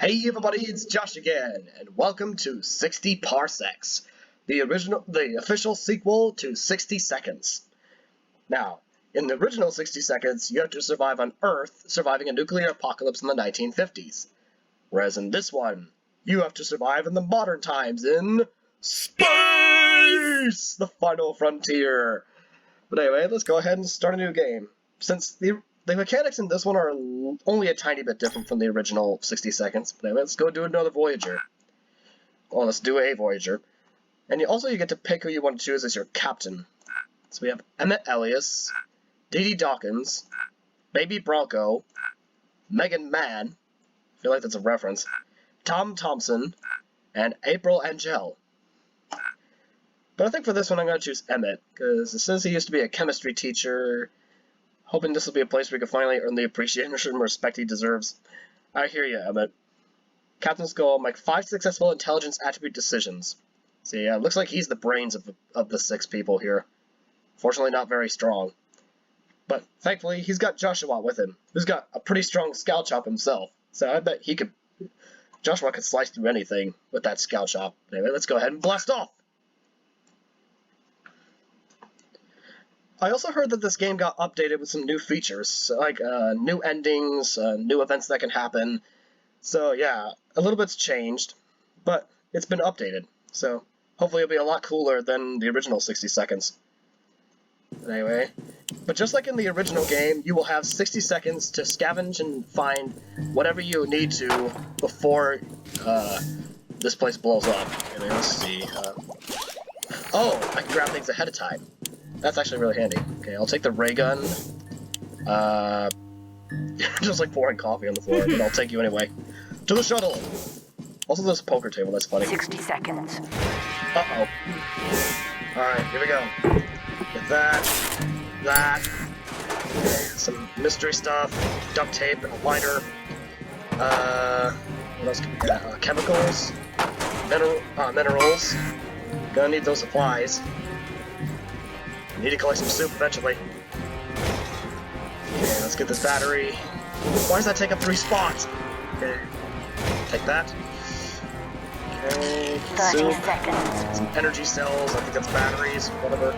Hey everybody, it's Josh again, and welcome to 60 Parsecs, the official sequel to 60 Seconds. Now, in the original 60 Seconds, you have to survive on Earth, surviving a nuclear apocalypse in the 1950s. Whereas in this one, you have to survive in the modern times in space! The final frontier. But anyway, let's go ahead and start a new game. Since the mechanics in this one are only a tiny bit different from the original 60 Seconds. But anyway, let's go do another Voyager. Well, let's do a Voyager. And you get to pick who you want to choose as your captain. So we have Emmett Elias, Dee Dee Dawkins, Baby Bronco, Megan Mann, I feel like that's a reference, Tom Thompson, and April Angel. But I think for this one I'm going to choose Emmett, because it says he used to be a chemistry teacher. Hoping this will be a place where he can finally earn the appreciation and respect he deserves. I hear you, Emmett. Captain's goal: make 5 successful intelligence attribute decisions. So yeah, it looks like he's the brains of the 6 people here. Fortunately not very strong. But thankfully, he's got Joshua with him, who's got a pretty strong scout chop himself. So I bet Joshua could slice through anything with that scout chop. Anyway, let's go ahead and blast off! I also heard that this game got updated with some new features, like new endings, new events that can happen. So yeah, a little bit's changed, but it's been updated. So hopefully it'll be a lot cooler than the original 60 Seconds. Anyway, but just like in the original game, you will have 60 seconds to scavenge and find whatever you need to before this place blows up. Anyway, let's see. Oh, I can grab things ahead of time. That's actually really handy. Okay, I'll take the ray gun. Just like pouring coffee on the floor, but I'll take you anyway. To the shuttle! Also, there's a poker table, that's funny. 60 seconds. Uh-oh. Alright, here we go. Get that. Okay, some mystery stuff, duct tape, and a lighter. What else can we get? Chemicals. Minerals. Gonna need those supplies. Need to collect some soup eventually. Okay, let's get this battery. Why does that take up 3 spots? Okay, take that. Okay, 30 soup. seconds. Some energy cells, I think that's batteries, whatever.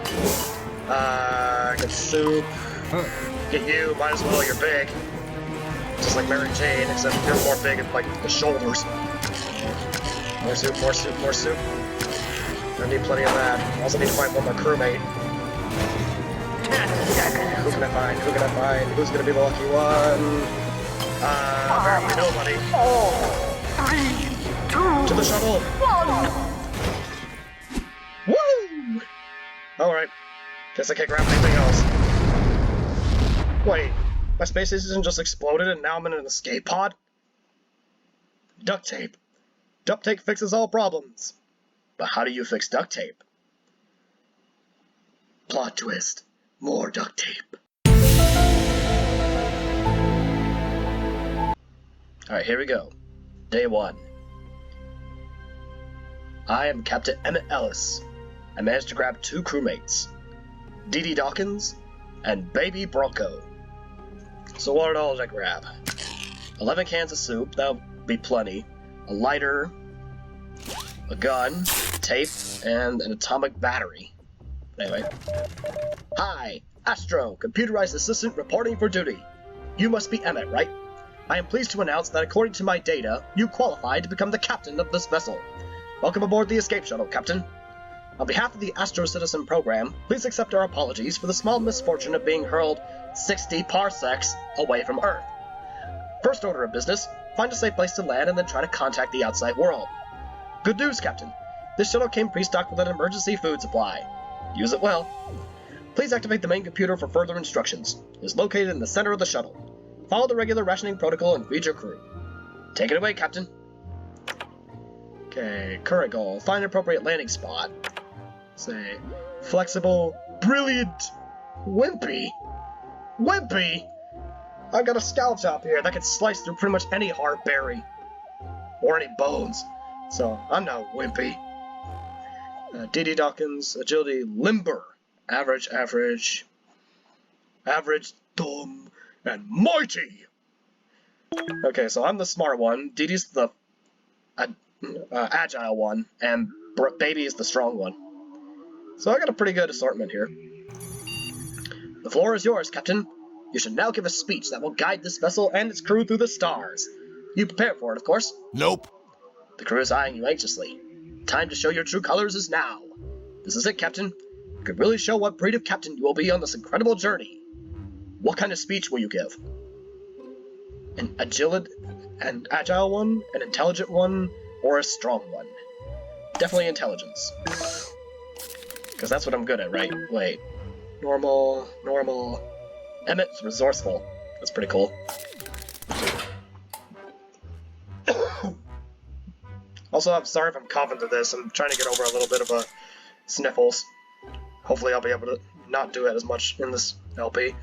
Get soup. Get you, might as well, you're big. Just like Mary Jane, except you're more big at, like, the shoulders. More soup, more soup, more soup. I need plenty of that. Also need to find one more crewmate. 10 seconds. Who can I find? Who can I find? Who's gonna be the lucky one? Apparently nobody. 4, 3, 2, To the shuttle! 1. Woo! Alright. Guess I can't grab anything else. Wait, my space station just exploded and now I'm in an escape pod? Duct tape. Duct tape fixes all problems. But how do you fix duct tape? Plot twist. More duct tape. Alright, here we go. Day 1. I am Captain Emmett Ellis. I managed to grab 2 crewmates, Dee Dee Dawkins and Baby Bronco. So what all did I grab? 11 cans of soup, that'll be plenty, a lighter, a gun, tape, and an atomic battery. Anyway. Hi, Astro, computerized assistant reporting for duty. You must be Emmett, right? I am pleased to announce that according to my data, you qualify to become the captain of this vessel. Welcome aboard the escape shuttle, Captain. On behalf of the Astro Citizen program, please accept our apologies for the small misfortune of being hurled 60 parsecs away from Earth. First order of business, find a safe place to land and then try to contact the outside world. Good news, Captain. This shuttle came pre-stocked with an emergency food supply. Use it well. Please activate the main computer for further instructions. It is located in the center of the shuttle. Follow the regular rationing protocol and feed your crew. Take it away, Captain. Okay, current goal. Find an appropriate landing spot. Say, flexible, brilliant, wimpy. Wimpy? I've got a scout chop here that can slice through pretty much any hard berry. Or any bones. So, I'm not wimpy. Dee Dee Dawkins, agility, limber. Average, dumb, and mighty. Okay, so I'm the smart one, Dee Dee's the agile one, and Baby is the strong one. So I got a pretty good assortment here. The floor is yours, Captain. You should now give a speech that will guide this vessel and its crew through the stars. You prepared for it, of course? Nope. The crew is eyeing you anxiously. Time to show your true colors is now. This is it, Captain. You could really show what breed of captain you will be on this incredible journey. What kind of speech will you give? An agile one, an intelligent one, or a strong one? Definitely intelligence. Because that's what I'm good at, right? Wait. Normal. Emmett's resourceful. That's pretty cool. Also, I'm sorry if I'm coughing through this. I'm trying to get over a little bit of a sniffles. Hopefully I'll be able to not do it as much in this LP.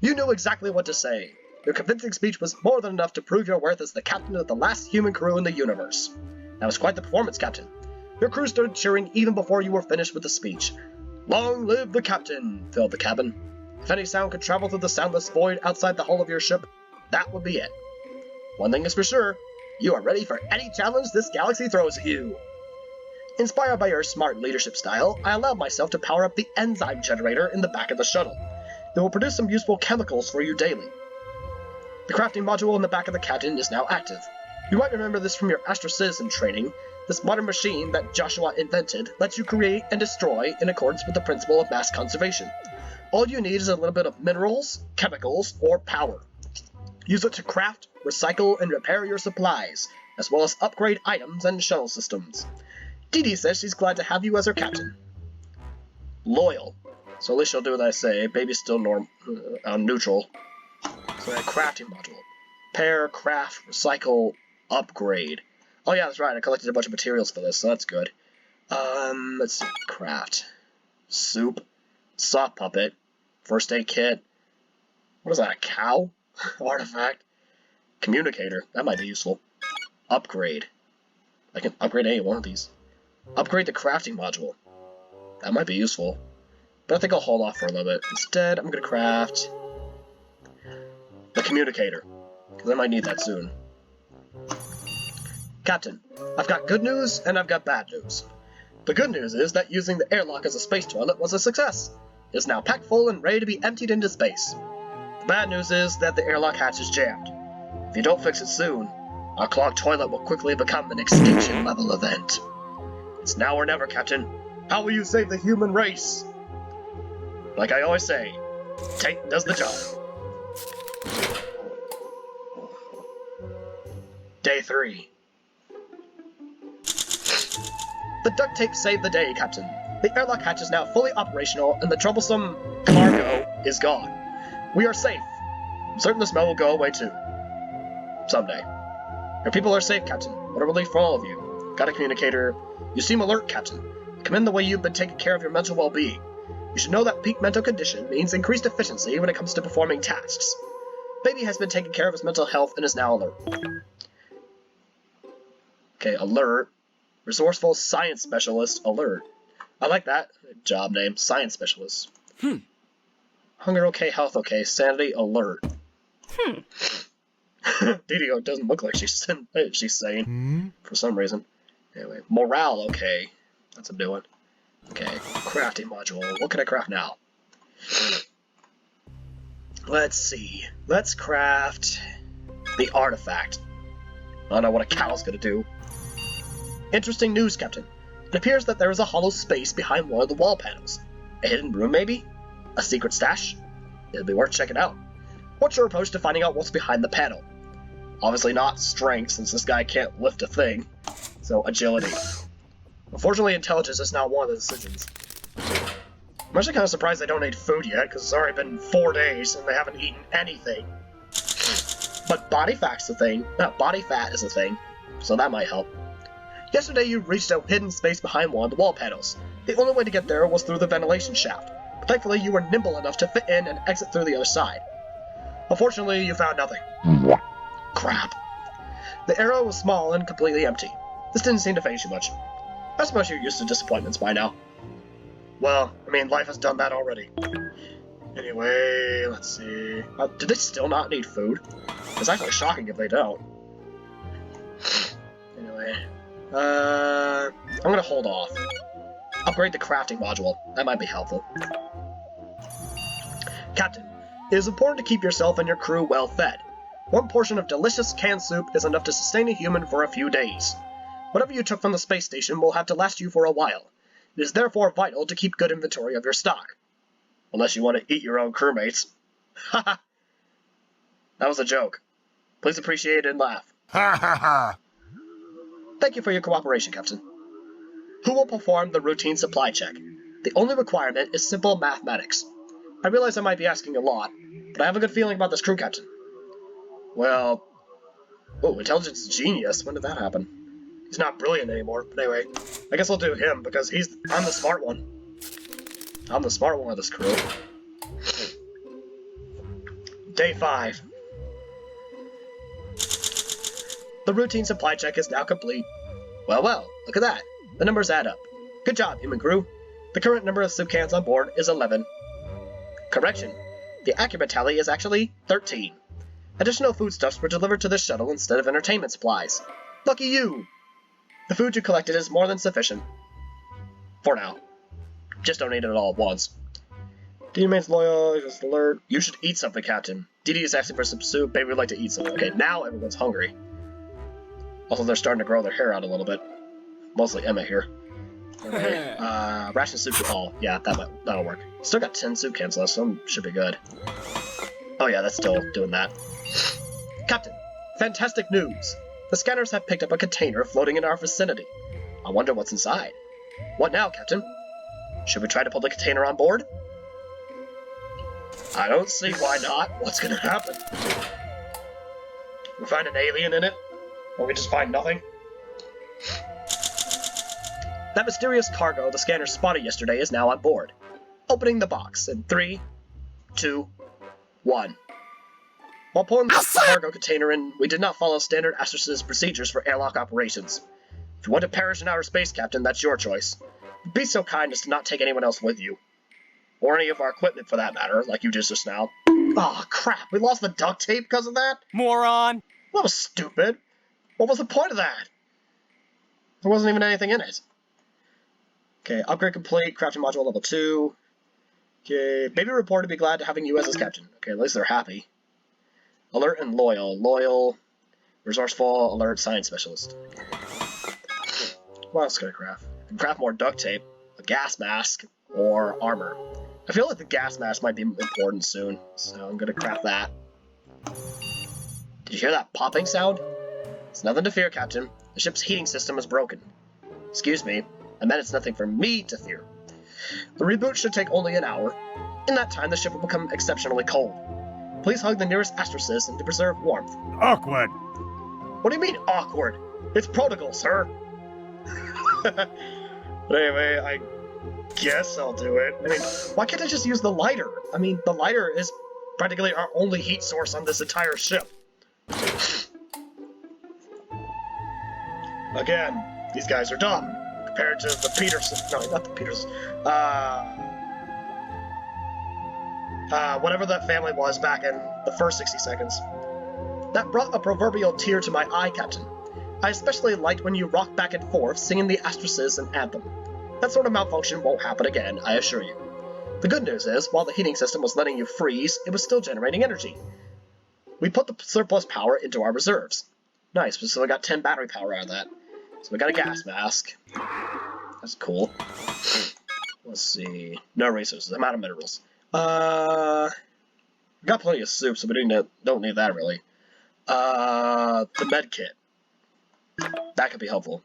You knew exactly what to say. Your convincing speech was more than enough to prove your worth as the captain of the last human crew in the universe. That was quite the performance, Captain. Your crew started cheering even before you were finished with the speech. Long live the captain, filled the cabin. If any sound could travel through the soundless void outside the hull of your ship, that would be it. One thing is for sure, you are ready for any challenge this galaxy throws at you. Inspired by your smart leadership style, I allowed myself to power up the enzyme generator in the back of the shuttle. It will produce some useful chemicals for you daily. The crafting module in the back of the cabin is now active. You might remember this from your Astro Citizen training. This modern machine that Joshua invented lets you create and destroy in accordance with the principle of mass conservation. All you need is a little bit of minerals, chemicals, or power. Use it to craft, recycle, and repair your supplies, as well as upgrade items and shuttle systems. Dee Dee says she's glad to have you as her captain. Loyal. So at least she'll do what I say. Baby's still neutral. So a crafting module. Repair, craft, recycle, upgrade. Oh yeah, that's right. I collected a bunch of materials for this, so that's good. Let's see. Craft. Soup. Sock puppet. First aid kit. What is that, a cow? Artifact. Communicator. That might be useful. Upgrade. I can upgrade any one of these. Upgrade the crafting module. That might be useful. But I think I'll hold off for a little bit. Instead, I'm going to craft the communicator, because I might need that soon. Captain, I've got good news and I've got bad news. The good news is that using the airlock as a space toilet was a success. It is now packed full and ready to be emptied into space. The bad news is that the airlock hatch is jammed. If you don't fix it soon, our clogged toilet will quickly become an extinction-level event. It's now or never, Captain. How will you save the human race? Like I always say, Tate does the job. Day 3. The duct tape saved the day, Captain. The airlock hatch is now fully operational, and the troublesome cargo is gone. We are safe. I'm certain the smell will go away too. Someday. Your people are safe, Captain. What a relief for all of you. Got a communicator. You seem alert, Captain. I commend the way you've been taking care of your mental well-being. You should know that peak mental condition means increased efficiency when it comes to performing tasks. Baby has been taking care of his mental health and is now alert. Okay, alert. Resourceful science specialist, alert. I like that job name, science specialist. Hunger okay, health okay, sanity alert. Didi doesn't look like she's sane for some reason. Anyway, morale okay. That's a new one. Okay, crafting module. What can I craft now? Let's see. Let's craft the artifact. I don't know what a cow's gonna do. Interesting news, Captain. It appears that there is a hollow space behind one of the wall panels. A hidden room, maybe? A secret stash? It'll be worth checking out. What's your approach to finding out what's behind the panel? Obviously not strength, since this guy can't lift a thing. So, agility. Unfortunately, intelligence is not one of the decisions. I'm actually kind of surprised they don't need food yet, because it's already been 4 days and they haven't eaten anything. But body fat's a thing. Body fat is a thing, so that might help. Yesterday you reached a hidden space behind one of the wall panels. The only way to get there was through the ventilation shaft, but thankfully you were nimble enough to fit in and exit through the other side. Unfortunately, you found nothing. Crap. The area was small and completely empty. This didn't seem to faze you much. I suppose you're used to disappointments by now. Well, I mean, life has done that already. Anyway, let's see. Did they still not need food? It's actually shocking if they don't. Anyway, I'm gonna hold off. Upgrade the crafting module. That might be helpful. Captain, it is important to keep yourself and your crew well fed. One portion of delicious canned soup is enough to sustain a human for a few days. Whatever you took from the space station will have to last you for a while. It is therefore vital to keep good inventory of your stock. Unless you want to eat your own crewmates. Haha. That was a joke. Please appreciate it and laugh. Ha ha ha! Thank you for your cooperation, Captain. Who will perform the routine supply check? The only requirement is simple mathematics. I realize I might be asking a lot, but I have a good feeling about this crew, Captain. Well... Oh, intelligence genius. When did that happen? He's not brilliant anymore, but anyway. I guess I'll do him, because I'm the smart one. I'm the smart one of this crew. Day 5. The routine supply check is now complete. Well, look at that. The numbers add up. Good job, human crew. The current number of soup cans on board is 11. Correction. The accurate tally is actually 13. Additional foodstuffs were delivered to this shuttle instead of entertainment supplies. Lucky you! The food you collected is more than sufficient. For now. Just don't eat it all at once. Dee remains loyal, just alert. You should eat something, Captain. Dee is asking for some soup. Baby would like to eat something. Okay, now everyone's hungry. Also, they're starting to grow their hair out a little bit. Mostly Emma here. Okay. Ration soup to all. Yeah, that'll work. Still got 10 soup cans left, so should be good. Oh yeah, that's still doing that. Captain, fantastic news! The scanners have picked up a container floating in our vicinity. I wonder what's inside. What now, Captain? Should we try to pull the container on board? I don't see why not. What's gonna happen? We find an alien in it? Or we just find nothing? That mysterious cargo the scanner spotted yesterday is now on board. Opening the box in 3, 2, 1. While pulling the cargo container in, we did not follow standard Astros's procedures for airlock operations. If you want to perish in outer space, Captain, that's your choice. Be so kind as to not take anyone else with you. Or any of our equipment, for that matter, like you did just now. Aw, crap, we lost the duct tape because of that? Moron! That was stupid. What was the point of that? There wasn't even anything in it. Okay, upgrade complete, crafting module level 2. Okay, baby report to be glad to having you as his captain. Okay, at least they're happy. Alert and loyal. Loyal, resourceful, alert, science specialist. What else can I craft? I can craft more duct tape, a gas mask, or armor. I feel like the gas mask might be important soon, so I'm gonna craft that. Did you hear that popping sound? It's nothing to fear, Captain. The ship's heating system is broken. Excuse me, I meant it's nothing for me to fear. The reboot should take only an hour. In that time, the ship will become exceptionally cold. Please hug the nearest Astrosys and to preserve warmth. Awkward! What do you mean, awkward? It's protocol, sir. But anyway, I guess I'll do it. I mean, why can't I just use the lighter? I mean, the lighter is practically our only heat source on this entire ship. Again, these guys are dumb compared to the Peterson. No, not the Peterson. Whatever that family was back in the first 60 seconds. That brought a proverbial tear to my eye, Captain. I especially liked when you rocked back and forth singing the Astrosys and anthem. That sort of malfunction won't happen again, I assure you. The good news is, while the heating system was letting you freeze, it was still generating energy. We put the surplus power into our reserves. Nice, so we got 10 battery power out of that. So we got a gas mask. That's cool. Let's see. No resources. I'm out of minerals. We got plenty of soup, so we don't need that really. The med kit. That could be helpful.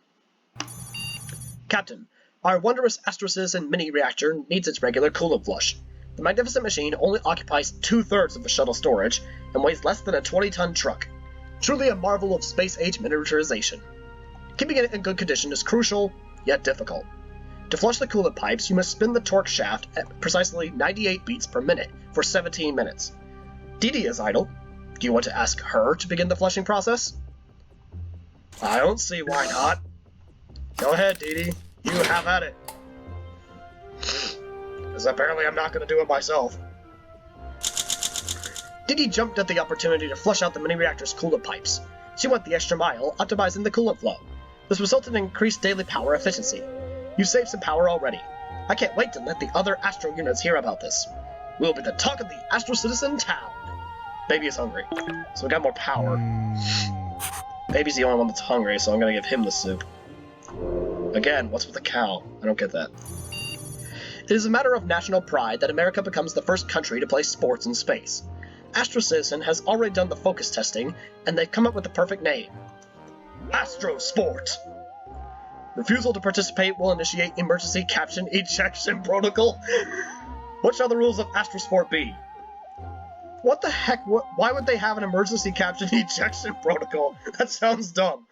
Captain, our wondrous Astrosys and mini-reactor needs its regular coolant flush. The magnificent machine only occupies 2/3 of the shuttle storage and weighs less than a 20-ton truck. Truly a marvel of space-age miniaturization. Keeping it in good condition is crucial, yet difficult. To flush the coolant pipes, you must spin the torque shaft at precisely 98 beats per minute for 17 minutes. Dee Dee is idle. Do you want to ask her to begin the flushing process? I don't see why not. Go ahead, Dee Dee. You have at it. Because apparently I'm not going to do it myself. Didi jumped at the opportunity to flush out the mini-reactor's coolant pipes. She went the extra mile, optimizing the coolant flow. This resulted in increased daily power efficiency. You saved some power already. I can't wait to let the other Astro units hear about this. We'll be the talk of the Astro Citizen town. Baby is hungry, so we got more power. Baby's the only one that's hungry, so I'm gonna give him the soup. Again, what's with the cow? I don't get that. It is a matter of national pride that America becomes the first country to play sports in space. Astro Citizen has already done the focus testing, and they've come up with the perfect name. Astro Sport! Refusal to participate will initiate emergency caption ejection protocol. What shall the rules of Astro Sport be? What the heck? Why would they have an emergency caption ejection protocol? That sounds dumb.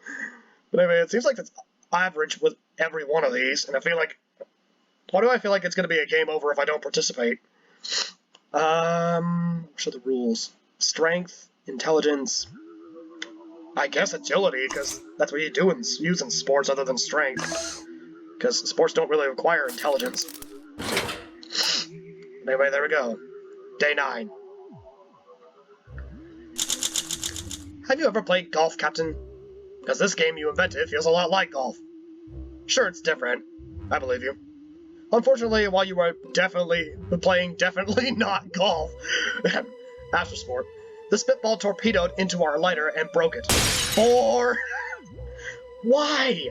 But anyway, it seems like that's average with every one of these, and I feel like... Why do I feel like it's going to be a game over if I don't participate? What are the rules? Strength, intelligence... I guess agility, because that's what you do use in sports other than strength. Because sports don't really require intelligence. Anyway, there we go. Day 9. Have you ever played golf, Captain? Because this game you invented feels a lot like golf. Sure, it's different. I believe you. Unfortunately, while you were playing definitely not golf, Astro Sport, the spitball torpedoed into our lighter and broke it. Why?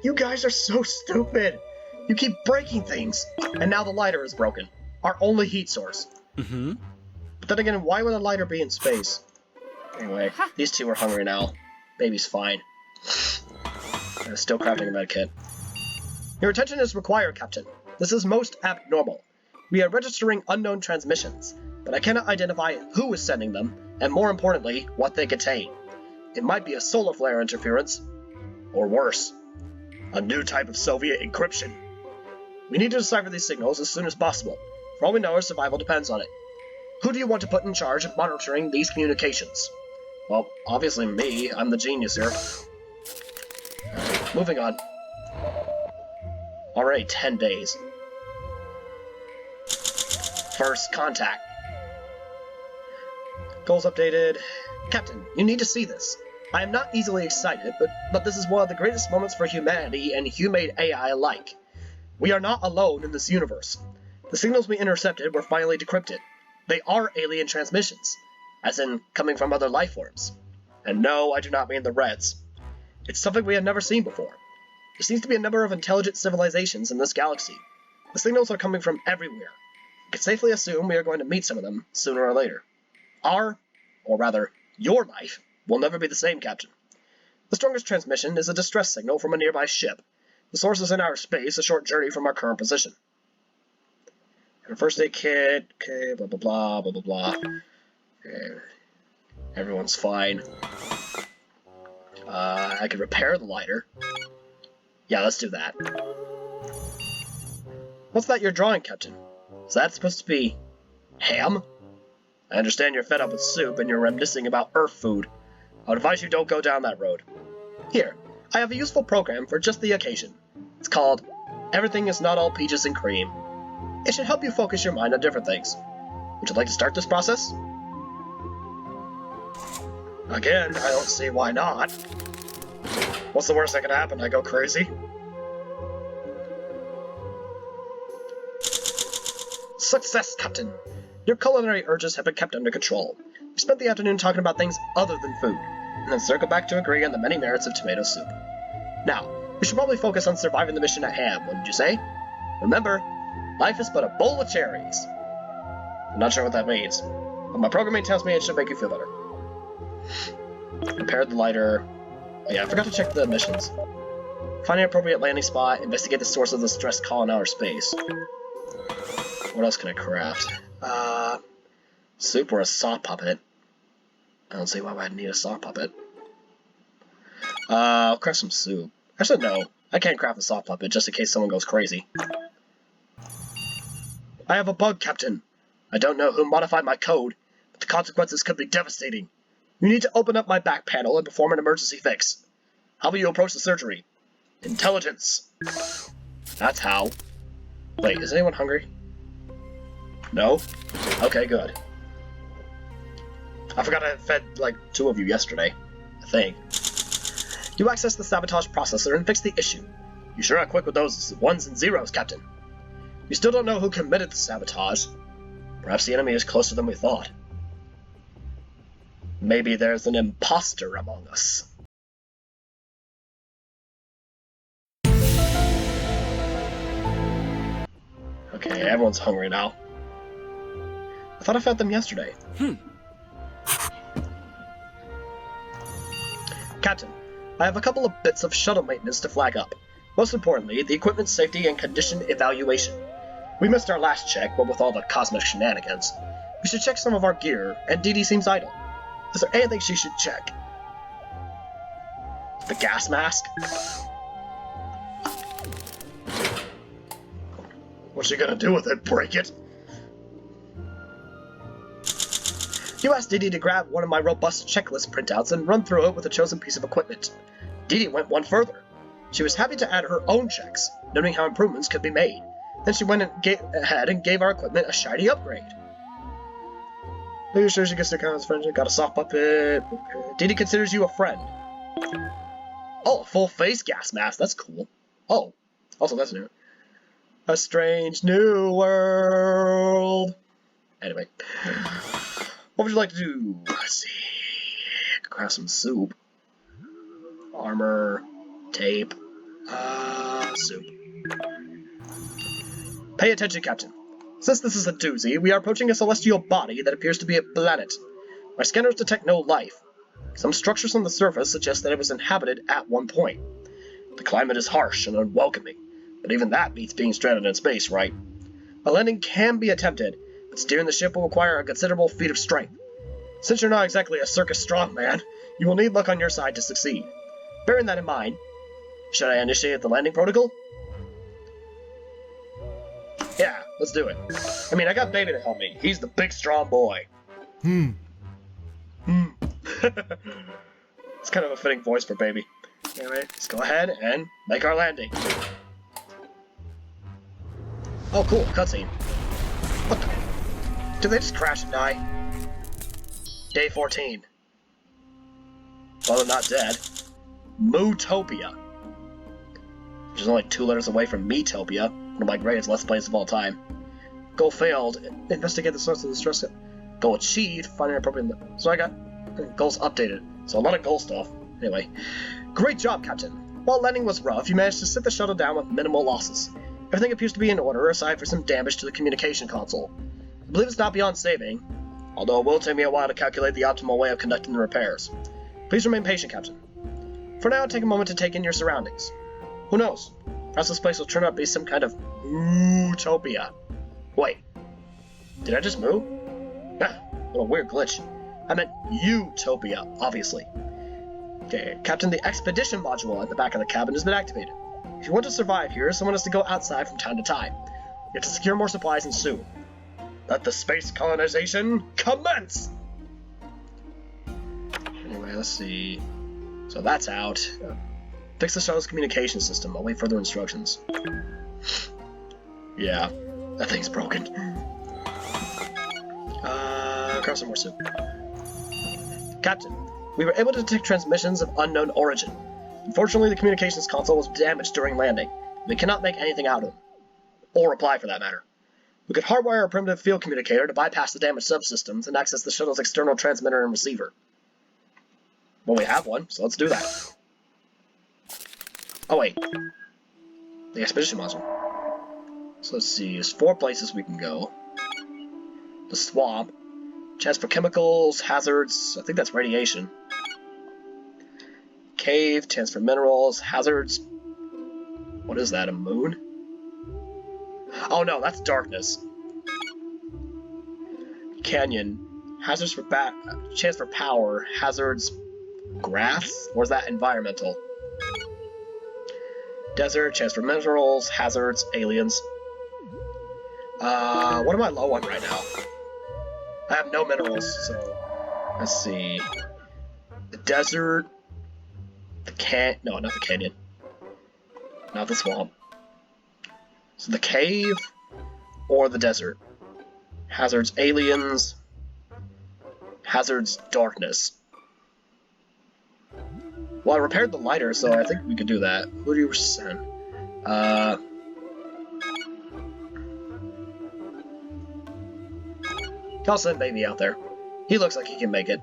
You guys are so stupid. You keep breaking things. And now the lighter is broken. Our only heat source. Mm-hmm. But then again, why would a lighter be in space? Anyway, these two are hungry now. Baby's fine. Still crafting a medkit. Your attention is required, Captain. This is most abnormal. We are registering unknown transmissions, but I cannot identify who is sending them, and more importantly, what they contain. It might be a solar flare interference, or worse, a new type of Soviet encryption. We need to decipher these signals as soon as possible. For all we know, our survival depends on it. Who do you want to put in charge of monitoring these communications? Well, obviously me. I'm the genius here. Moving on. Already 10 days. First contact. Goals updated. Captain, you need to see this. I am not easily excited, but this is one of the greatest moments for humanity and human AI alike. We are not alone in this universe. The signals we intercepted were finally decrypted. They are alien transmissions, as in coming from other life forms. And no, I do not mean the Reds. It's something we have never seen before. There seems to be a number of intelligent civilizations in this galaxy. The signals are coming from everywhere. We can safely assume we are going to meet some of them sooner or later. Our, or rather, your life, will never be the same, Captain. The strongest transmission is a distress signal from a nearby ship. The source is in outer space, a short journey from our current position. And a first aid kit, okay, blah blah blah, blah blah blah. Okay. Everyone's fine. I could repair the lighter. Yeah, let's do that. What's that you're drawing, Captain? Is that supposed to be ham? I understand you're fed up with soup and you're reminiscing about Earth food. I would advise you don't go down that road. Here, I have a useful program for just the occasion. It's called Everything is Not All Peaches and Cream. It should help you focus your mind on different things. Would you like to start this process? Again, I don't see why not. What's the worst that can happen? I go crazy? Success, Captain! Your culinary urges have been kept under control. We spent the afternoon talking about things other than food, and then circled back to agree on the many merits of tomato soup. Now, we should probably focus on surviving the mission at hand, wouldn't you say? Remember, life is but a bowl of cherries. I'm not sure what that means, but my programming tells me it should make you feel better. Repair the lighter. Oh yeah, I forgot to check the missions. Find an appropriate landing spot, investigate the source of the stress call in outer space. What else can I craft? Soup or a saw puppet? I don't see why I'd need a saw puppet. I'll craft some soup. Actually, no. I can't craft a saw puppet just in case someone goes crazy. I have a bug, Captain. I don't know who modified my code, but the consequences could be devastating. You need to open up my back panel and perform an emergency fix. How will you approach the surgery? Intelligence. That's how. Wait, is anyone hungry? No? Okay, good. I forgot I fed, like, 2 of you yesterday. I think. You access the sabotage processor and fix the issue. You sure are quick with those 1s and 0s, Captain. We still don't know who committed the sabotage. Perhaps the enemy is closer than we thought. Maybe there's an imposter among us. Okay, everyone's hungry now. I thought I fed them yesterday. Captain, I have a couple of bits of shuttle maintenance to flag up. Most importantly, the equipment safety and condition evaluation. We missed our last check, but with all the cosmic shenanigans, we should check some of our gear, and Dee Dee seems idle. Is there anything she should check? The gas mask? What's she gonna do with it? Break it? You asked Dee Dee to grab one of my robust checklist printouts and run through it with a chosen piece of equipment. Dee Dee went one further. She was happy to add her own checks, noting how improvements could be made. Then she went ahead and gave our equipment a shiny upgrade. Are you sure she gets the kind of friendship? Got a soft puppet. Dee Dee considers you a friend. Oh, a full face gas mask. That's cool. Oh, also that's new. A strange new world. Anyway, what would you like to do? Let's see. Craft some soup. Armor. Tape. Soup. Pay attention, Captain. Since this is a doozy, we are approaching a celestial body that appears to be a planet. My scanners detect no life. Some structures on the surface suggest that it was inhabited at one point. The climate is harsh and unwelcoming, but even that beats being stranded in space, right? A landing can be attempted, but steering the ship will require a considerable feat of strength. Since you're not exactly a circus strongman, you will need luck on your side to succeed. Bearing that in mind, should I initiate the landing protocol? Yeah, let's do it. I mean, I got Baby to help me. He's the big, strong boy. It's kind of a fitting voice for Baby. Anyway, let's go ahead and make our landing. Oh, cool, cutscene. What the? Did they just crash and die? Day 14. Well, they're not dead. Mootopia. Which is only 2 letters away from Metopia, one of my greatest Let's Plays of all time. Goal failed. Investigate the source of the stress. Goal achieved. Find an appropriate. So I got goals updated. So a lot of goal stuff. Anyway, great job, Captain. While landing was rough, you managed to sit the shuttle down with minimal losses. Everything appears to be in order, aside for some damage to the communication console. I believe it's not beyond saving, although it will take me a while to calculate the optimal way of conducting the repairs. Please remain patient, Captain. For now, take a moment to take in your surroundings. Who knows? Perhaps this place will turn out to be some kind of utopia. Wait, did I just move? Ah, a little weird glitch. I meant utopia, obviously. Okay, Captain, the expedition module at the back of the cabin has been activated. If you want to survive here, someone has to go outside from time to time. You have to secure more supplies and soon. Let the space colonization commence! Anyway, let's see. So that's out. Fix the shuttle's communication system. I'll wait further instructions. Yeah, that thing's broken. Grab some more soup. Captain, we were able to detect transmissions of unknown origin. Unfortunately, the communications console was damaged during landing. We cannot make anything out of them. Or reply, for that matter. We could hardwire a primitive field communicator to bypass the damaged subsystems and access the shuttle's external transmitter and receiver. Well, we have one, so let's do that. Oh, wait. The expedition module. So let's see, there's 4 places we can go. The swamp. Chance for chemicals, hazards, I think that's radiation. Cave, chance for minerals, hazards. What is that, a moon? Oh no, that's darkness. Canyon, hazards for chance for power, hazards, grass? Or is that environmental? Desert, chance for minerals, hazards, aliens. What am I low on right now? I have no minerals, so let's see. The desert, no, not the canyon, not the swamp. So the cave or the desert. Hazards, aliens, Hazard's darkness. Well, I repaired the lighter, so I think we could do that. Who do you send? I'll send Baby out there. He looks like he can make it.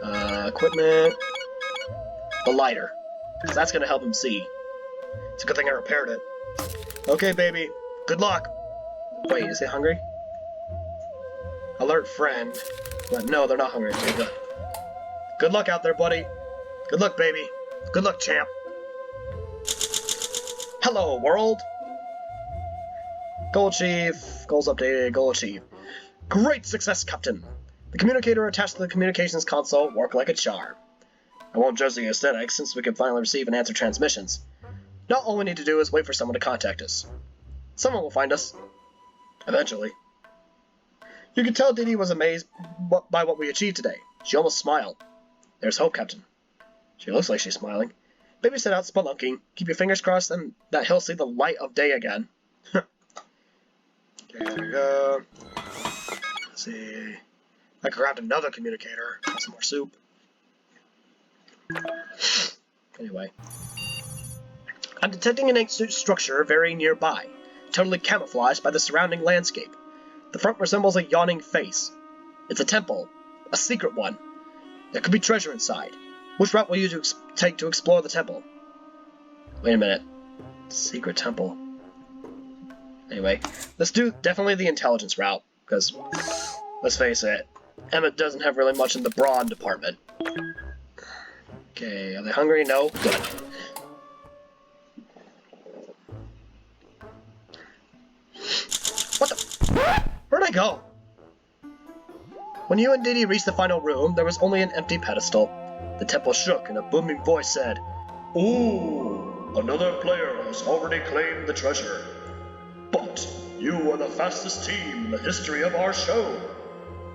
Equipment. The lighter. Because that's going to help him see. It's a good thing I repaired it. Okay, Baby. Good luck. Wait, is he hungry? Alert friend. But no, they're not hungry. Okay, good. Good luck out there, buddy. Good luck, baby. Good luck, champ. Hello, world. Goal Chief. Goals updated. Goal achieved. Great success, Captain. The communicator attached to the communications console worked like a charm. I won't judge the aesthetics since we can finally receive and answer transmissions. Now all we need to do is wait for someone to contact us. Someone will find us. Eventually. You could tell Didi was amazed by what we achieved today. She almost smiled. There's hope, Captain. She looks like she's smiling. Baby set out spelunking. Keep your fingers crossed and that he'll see the light of day again. Okay, there we go. Let's see. I grabbed another communicator. Got some more soup. Anyway. I'm detecting an ancient structure very nearby, totally camouflaged by the surrounding landscape. The front resembles a yawning face. It's a temple. A secret one. There could be treasure inside. Which route will you take to explore the temple? Wait a minute. Secret temple. Anyway, let's do definitely the intelligence route, because, let's face it, Emmett doesn't have really much in the brawn department. Okay, are they hungry? No? Good. What the? Where'd I go? When you and Didi reached the final room, there was only an empty pedestal. The temple shook, and a booming voice said, "Ooh, another player has already claimed the treasure. But you are the fastest team in the history of our show.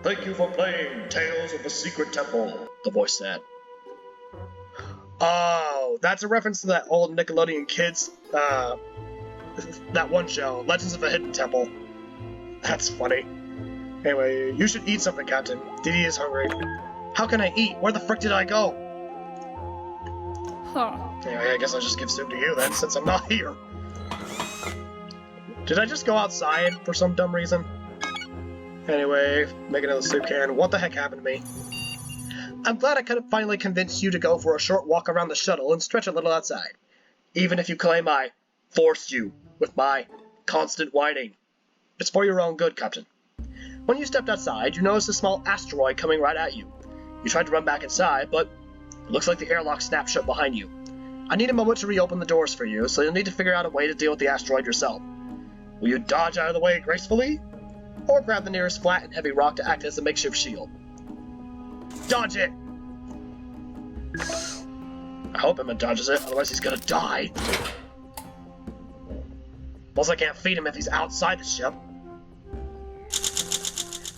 Thank you for playing Tales of the Secret Temple," the voice said. Oh, that's a reference to that old Nickelodeon Kids, that one show, Legends of the Hidden Temple. That's funny. Anyway, you should eat something, Captain. Didi is hungry. How can I eat? Where the frick did I go? Huh. Anyway, I guess I'll just give soup to you then, since I'm not here. Did I just go outside for some dumb reason? Anyway, make another soup can. What the heck happened to me? I'm glad I could have finally convinced you to go for a short walk around the shuttle and stretch a little outside. Even if you claim I forced you with my constant whining. It's for your own good, Captain. When you stepped outside, you noticed a small asteroid coming right at you. You tried to run back inside, but it looks like the airlock snapped shut behind you. I need a moment to reopen the doors for you, so you'll need to figure out a way to deal with the asteroid yourself. Will you dodge out of the way gracefully? Or grab the nearest flat and heavy rock to act as a makeshift shield? Dodge it! I hope Emma dodges it, otherwise he's gonna die. Plus I can't feed him if he's outside the ship.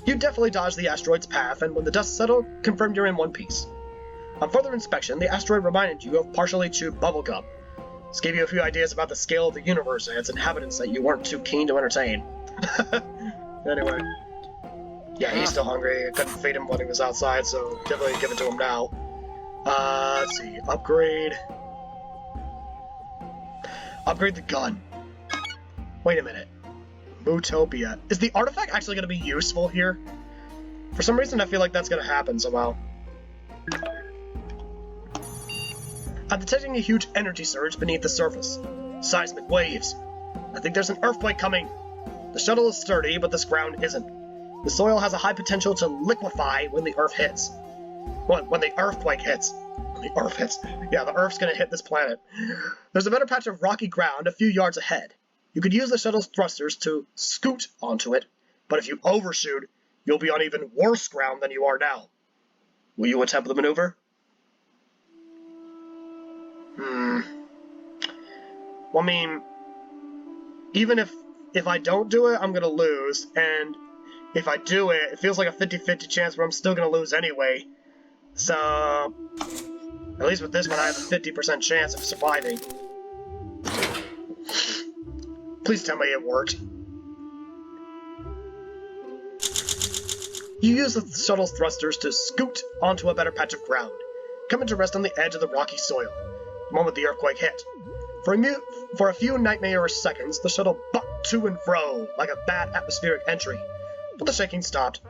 You definitely dodged the asteroid's path, and when the dust settled, confirmed you're in one piece. On further inspection, the asteroid reminded you of partially chewed bubblegum. This gave you a few ideas about the scale of the universe and its inhabitants that you weren't too keen to entertain. Anyway. Yeah, he's still hungry. I couldn't feed him when he was outside, so definitely give it to him now. Let's see. Upgrade. Upgrade the gun. Wait a minute. Mootopia. Is the artifact actually going to be useful here? For some reason, I feel like that's going to happen somehow. I'm detecting a huge energy surge beneath the surface. Seismic waves. I think there's an earthquake coming. The shuttle is sturdy, but this ground isn't. The soil has a high potential to liquefy when the earth hits. When the earthquake hits. When the earth hits. Yeah, the earth's going to hit this planet. There's a better patch of rocky ground a few yards ahead. You could use the shuttle's thrusters to scoot onto it, but if you overshoot, you'll be on even worse ground than you are now. Will you attempt the maneuver? Well, I mean, even if I don't do it, I'm going to lose, and if I do it, it feels like a 50-50 chance where I'm still going to lose anyway. So, at least with this one, I have a 50% chance of surviving. Please tell me it worked. You use the shuttle's thrusters to scoot onto a better patch of ground, coming to rest on the edge of the rocky soil, the moment the earthquake hit. For a few nightmarish seconds, the shuttle bucked to and fro like a bad atmospheric entry, but the shaking stopped.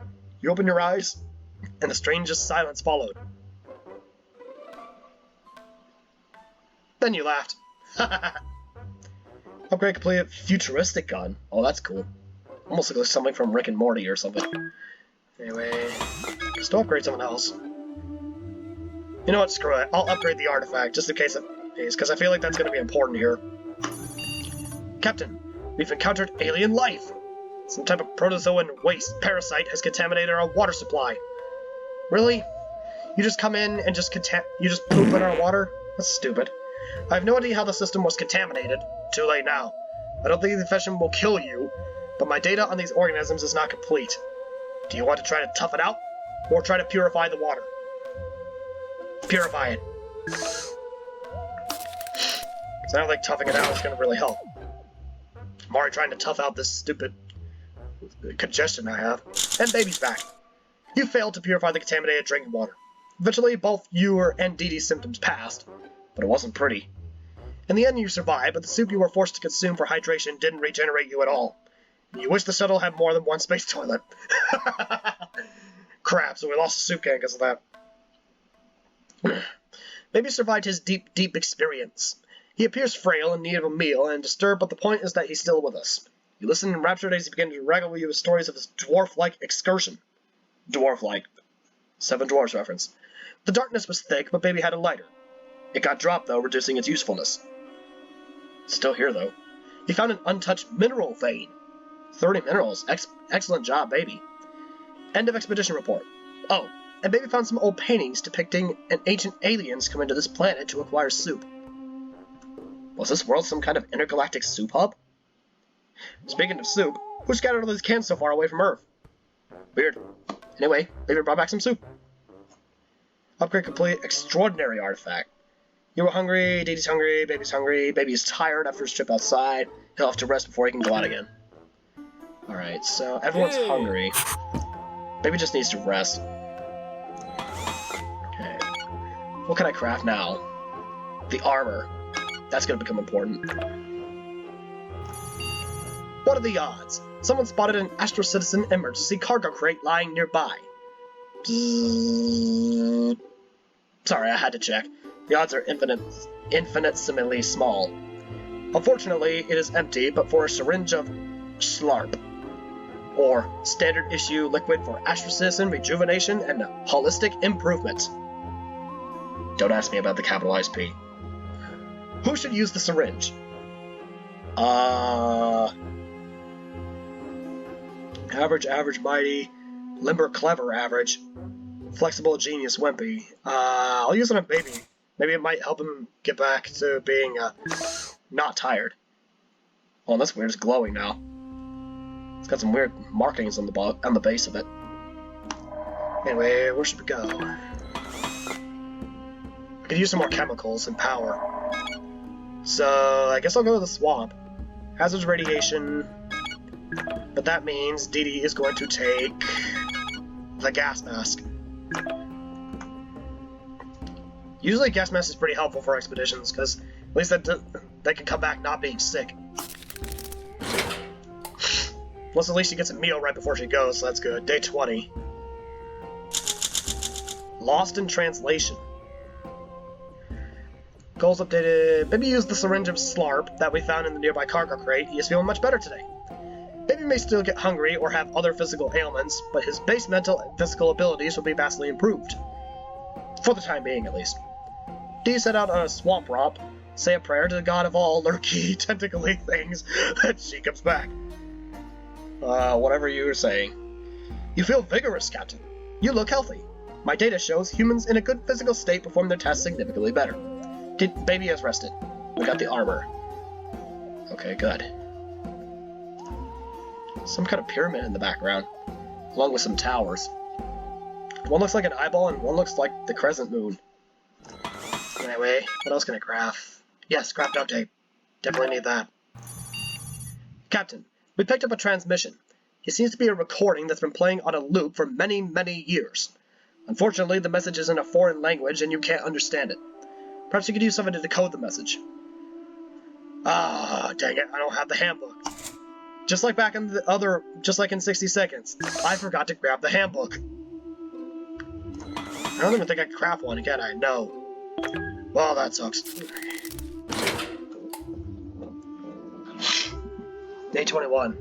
You opened your eyes, and the strangest silence followed. Then you laughed. Upgrade completed. Futuristic gun. Oh, that's cool. Almost looks like something from Rick and Morty or something. Anyway, still upgrade someone else. You know what? Screw it. I'll upgrade the artifact just in case because I feel like that's going to be important here. Captain, we've encountered alien life. Some type of protozoan waste parasite has contaminated our water supply. Really? You just come in and just poop in our water? That's stupid. I have no idea how the system was contaminated. Too late now. I don't think the infection will kill you, but my data on these organisms is not complete. Do you want to try to tough it out, or try to purify the water? Purify it. Because I don't think toughing it out is going to really help. I'm already trying to tough out this stupid congestion I have. And baby's back. You failed to purify the contaminated drinking water. Eventually, both you and Dee Dee's symptoms passed, but it wasn't pretty. In the end, you survived, but the soup you were forced to consume for hydration didn't regenerate you at all. You wish the shuttle had more than one space toilet. Crap, so we lost the soup can because of that. Baby survived his deep experience. He appears frail in need of a meal and disturbed, but the point is that he's still with us. You listen enraptured as he begins to regale you with stories of his dwarf-like excursion. Dwarf-like. Seven Dwarfs reference. The darkness was thick, but Baby had a lighter. It got dropped, though, reducing its usefulness. It's still here, though. He found an untouched mineral vein. 30 minerals. Excellent job, Baby. End of expedition report. Oh, and Baby found some old paintings depicting an ancient aliens coming to this planet to acquire soup. Was this world some kind of intergalactic soup hub? Speaking of soup, who scattered all these cans so far away from Earth? Weird. Anyway, Baby brought back some soup. Upgrade complete. Extraordinary artifact. You were hungry, Dee Dee's hungry, Baby's tired after his trip outside. He'll have to rest before he can go out again. Alright, so everyone's hungry. Baby just needs to rest. Okay. What can I craft now? The armor. That's gonna become important. What are the odds? Someone spotted an Astro Citizen emergency cargo crate lying nearby. Bzzz. Sorry, I had to check. The odds are infinitesimally small. Unfortunately, it is empty, but for a syringe of Schlarp, or standard issue liquid for Astro Citizen rejuvenation and holistic improvement. Don't ask me about the capitalized P. Who should use the syringe? Average, mighty, limber, clever, average, flexible, genius, wimpy. I'll use it on Baby. Maybe it might help him get back to being, not tired. Oh, that's weird. It's glowing now. It's got some weird markings on the base of it. Anyway, where should we go? I could use some more chemicals and power. So, I guess I'll go to the swamp. Hazards radiation. But that means Dee Dee is going to take the gas mask. Usually gas mask is pretty helpful for expeditions, because at least they can come back not being sick. Plus, at least she gets a meal right before she goes, so that's good. Day 20. Lost in translation. Goals updated. Baby used the syringe of Slarp that we found in the nearby cargo crate. He is feeling much better today. Baby may still get hungry or have other physical ailments, but his base mental and physical abilities will be vastly improved. For the time being, at least. Dee set out on a swamp romp, say a prayer to the god of all lurky, tentacly things, that she comes back. Whatever you were saying. You feel vigorous, Captain. You look healthy. My data shows humans in a good physical state perform their tasks significantly better. Baby has rested. We got the armor. Okay, good. Some kind of pyramid in the background, along with some towers. One looks like an eyeball and one looks like the crescent moon. Anyway, what else can I craft? Yes, craft note tape. Definitely need that. Captain, we picked up a transmission. It seems to be a recording that's been playing on a loop for many, many years. Unfortunately, the message is in a foreign language and you can't understand it. Perhaps you could use something to decode the message. Ah, dang it, I don't have the handbook. Just like back in just like in 60 seconds, I forgot to grab the handbook. I don't even think I can craft one, can I? No. Well, that sucks. Day 21.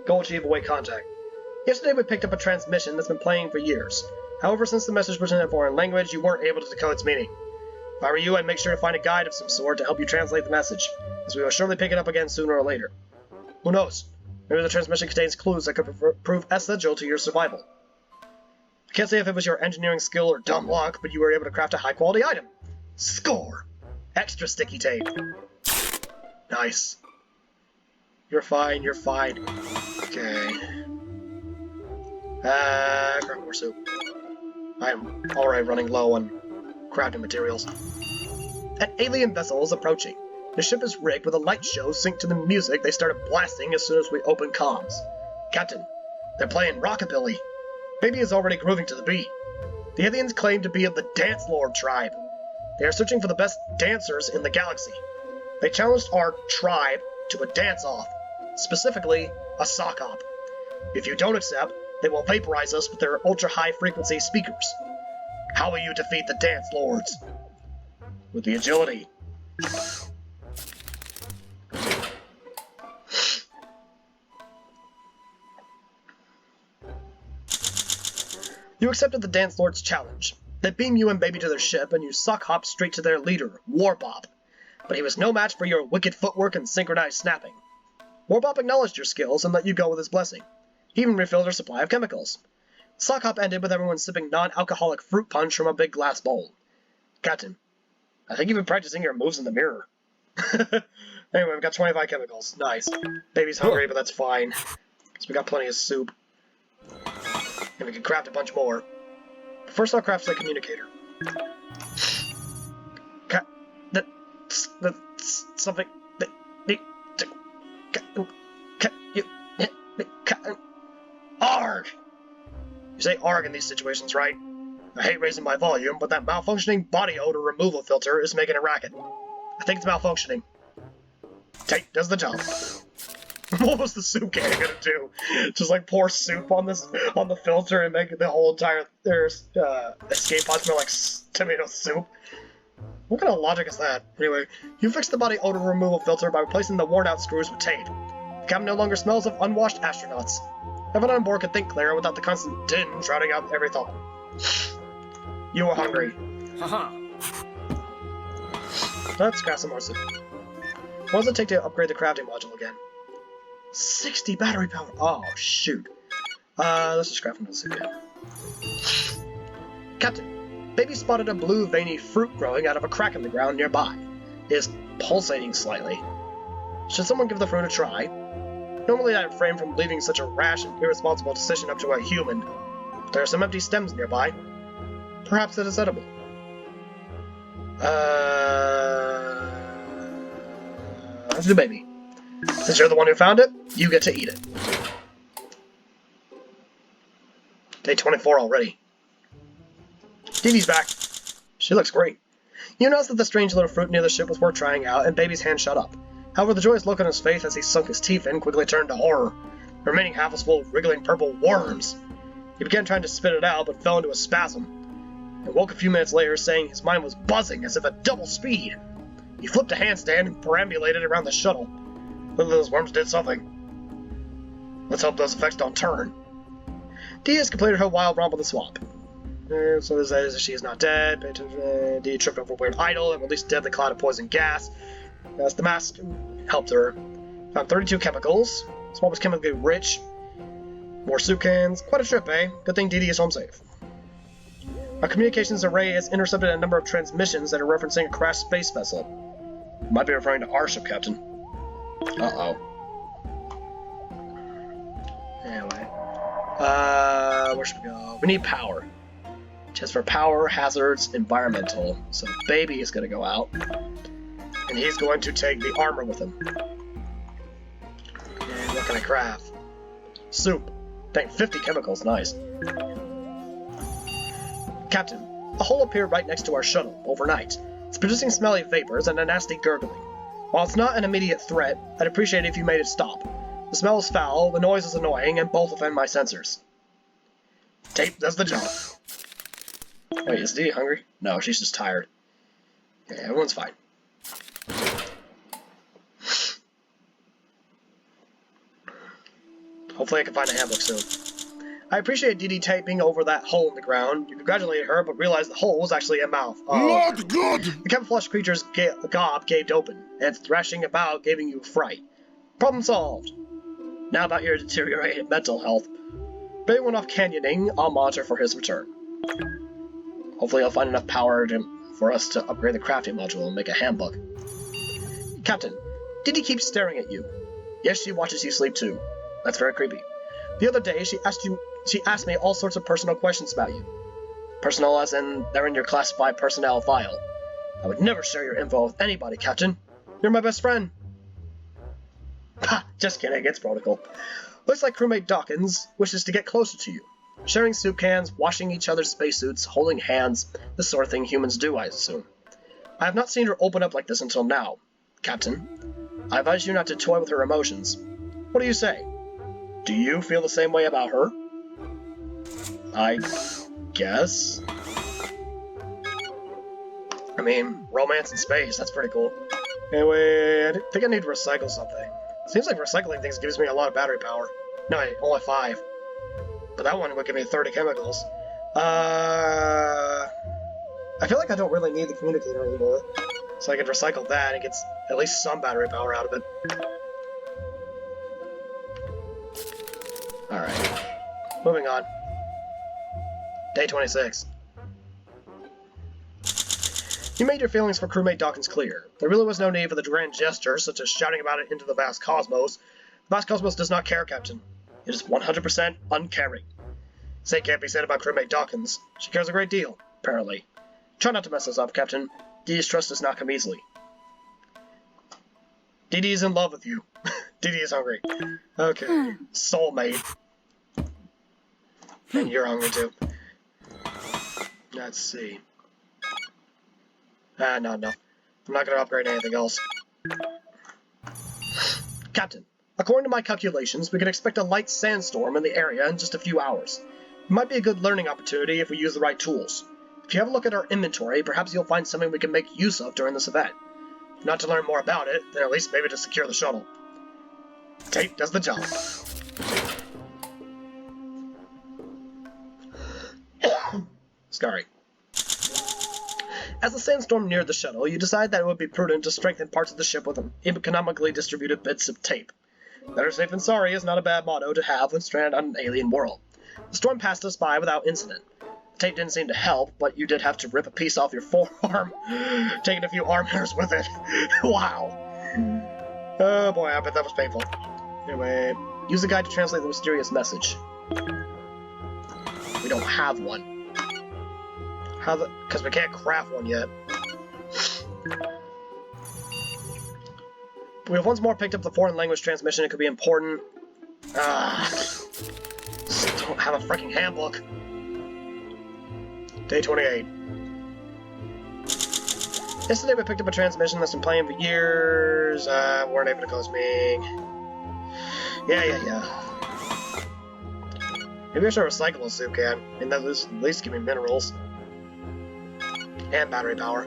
Goal achieve await contact. Yesterday we picked up a transmission that's been playing for years. However, since the message was in a foreign language, you weren't able to decode its meaning. If I were you, I'd make sure to find a guide of some sort to help you translate the message, as we will surely pick it up again sooner or later. Who knows? Maybe the transmission contains clues that could prove essential to your survival. I can't say if it was your engineering skill or dumb luck, but you were able to craft a high-quality item. Score! Extra sticky tape. Nice. You're fine, you're fine. Okay. Grab more soup. I am already running low on crafting materials. An alien vessel is approaching. The ship is rigged with a light show synced to the music they started blasting as soon as we opened comms. Captain, they're playing rockabilly. Baby is already grooving to the beat. The aliens claim to be of the Dance Lord tribe. They are searching for the best dancers in the galaxy. They challenged our tribe to a dance-off, specifically a sock-hop. If you don't accept, they will vaporize us with their ultra-high frequency speakers. How will you defeat the Dance Lords? With the agility. You accepted the Dance Lord's challenge. They beam you and Baby to their ship, and you sock-hop straight to their leader, Warbop. But he was no match for your wicked footwork and synchronized snapping. Warbop acknowledged your skills and let you go with his blessing. He even refilled her supply of chemicals. The sock-hop ended with everyone sipping non-alcoholic fruit punch from a big glass bowl. Captain, I think you've been practicing your moves in the mirror. Anyway, we've got 25 chemicals. Nice. Baby's hungry, but that's fine. Because we got plenty of soup. And we can craft a bunch more. But first I'll craft the communicator. Something... ARG! You say ARG in these situations, right? I hate raising my volume, but that malfunctioning body odor removal filter is making a racket. I think it's malfunctioning. Tape does the job. What was the soup can gonna do? Just like pour soup on the filter and make the whole entire escape pod smell like tomato soup? What kind of logic is that? Anyway, you fixed the body odor removal filter by replacing the worn-out screws with tape. The cabin no longer smells of unwashed astronauts. Everyone on board could think clearer without the constant din shrouding out every thought. You were hungry. Haha. Let's craft some more soup. What does it take to upgrade the crafting module again? 60 battery power. Oh, shoot. Let's just craft another soup again. Captain, Baby spotted a blue veiny fruit growing out of a crack in the ground nearby. It is pulsating slightly. Should someone give the fruit a try? Normally I refrain from leaving such a rash and irresponsible decision up to a human, but there are some empty stems nearby. Perhaps it is edible. Let's do Baby. Since you're the one who found it, you get to eat it. Day 24 already. Dee Dee's back. She looks great. You notice that the strange little fruit near the ship was worth trying out, and Baby's hand shut up. However, the joyous look on his face as he sunk his teeth in quickly turned to horror. The remaining half was full of wriggling purple worms. He began trying to spit it out, but fell into a spasm, and woke a few minutes later saying his mind was buzzing as if at double speed. He flipped a handstand and perambulated around the shuttle. Clearly those worms did something. Let's hope those effects don't turn. Dee has completed her wild romp on the swamp. So this is she is not dead. Dee tripped over a weird idol and released a deadly cloud of poison gas. As the mask helped her. Found 32 chemicals. Swamp was chemically rich. More soup cans. Quite a trip, eh? Good thing Dee Dee is home safe. Our communications array has intercepted a number of transmissions that are referencing a crashed space vessel. Might be referring to our ship, Captain. Uh-oh. Anyway. Where should we go? We need power. Just for power, hazards, environmental. So Baby is going to go out. And he's going to take the armor with him. And craft. Soup. Dang, 50 chemicals, nice. Captain, a hole appeared right next to our shuttle, overnight. It's producing smelly vapors and a nasty gurgling. While it's not an immediate threat, I'd appreciate it if you made it stop. The smell is foul, the noise is annoying, and both offend my sensors. Tape does the job. Wait, is Dee hungry? No, she's just tired. Yeah, everyone's fine. Hopefully I can find a handbook soon. I appreciate Dee Dee taping over that hole in the ground. You congratulated her, but realized the hole was actually a mouth. Not good! The camouflage creature's gob gaped open, and its thrashing about giving you a fright. Problem solved. Now about your deteriorated mental health. If anyone off canyoning, I'll monitor for his return. Hopefully I'll find enough power for us to upgrade the crafting module and make a handbook. Captain, Dee Dee keeps staring at you. Yes, she watches you sleep too. That's very creepy. The other day, she asked me all sorts of personal questions about you. Personal as in they're in your classified personnel file. I would never share your info with anybody, Captain. You're my best friend. Ha! Just kidding, it's protocol. Looks like crewmate Dawkins wishes to get closer to you. Sharing soup cans, washing each other's spacesuits, holding hands, the sort of thing humans do, I assume. I have not seen her open up like this until now. Captain, I advise you not to toy with her emotions. What do you say? Do you feel the same way about her? I guess? I mean, romance in space, that's pretty cool. Anyway, I think I need to recycle something. Seems like recycling things gives me a lot of battery power. No, wait, only 5. But that one would give me 30 chemicals. I feel like I don't really need the communicator anymore. So I could recycle that and get at least some battery power out of it. Alright. Moving on. Day 26. You made your feelings for crewmate Dawkins clear. There really was no need for the grand gesture, such as shouting about it into the vast cosmos. The vast cosmos does not care, Captain. It is 100% uncaring. Same can't be said about crewmate Dawkins. She cares a great deal, apparently. Try not to mess us up, Captain. Dee Dee's trust does not come easily. Dee Dee is in love with you. Dee Dee is hungry. Okay. Soulmate. And you're hungry too. Let's see. No. I'm not going to upgrade anything else. Captain, according to my calculations, we can expect a light sandstorm in the area in just a few hours. It might be a good learning opportunity if we use the right tools. If you have a look at our inventory, perhaps you'll find something we can make use of during this event. If not to learn more about it, then at least maybe to secure the shuttle. Tape does the job. Sorry. As the sandstorm neared the shuttle, you decided that it would be prudent to strengthen parts of the ship with economically distributed bits of tape. Better safe than sorry is not a bad motto to have when stranded on an alien world. The storm passed us by without incident. The tape didn't seem to help, but you did have to rip a piece off your forearm, taking a few arm hairs with it. Wow. Oh boy, I bet that was painful. Anyway, use the guide to translate the mysterious message. We don't have one. Because we can't craft one yet. We have once more picked up the foreign language transmission. It could be important. Just don't have a freaking handbook. Day 28. Yesterday we picked up a transmission that's been playing for years. Weren't able to cause me. Yeah. Maybe I should recycle a soup can. I mean, that at least give me minerals. And battery power.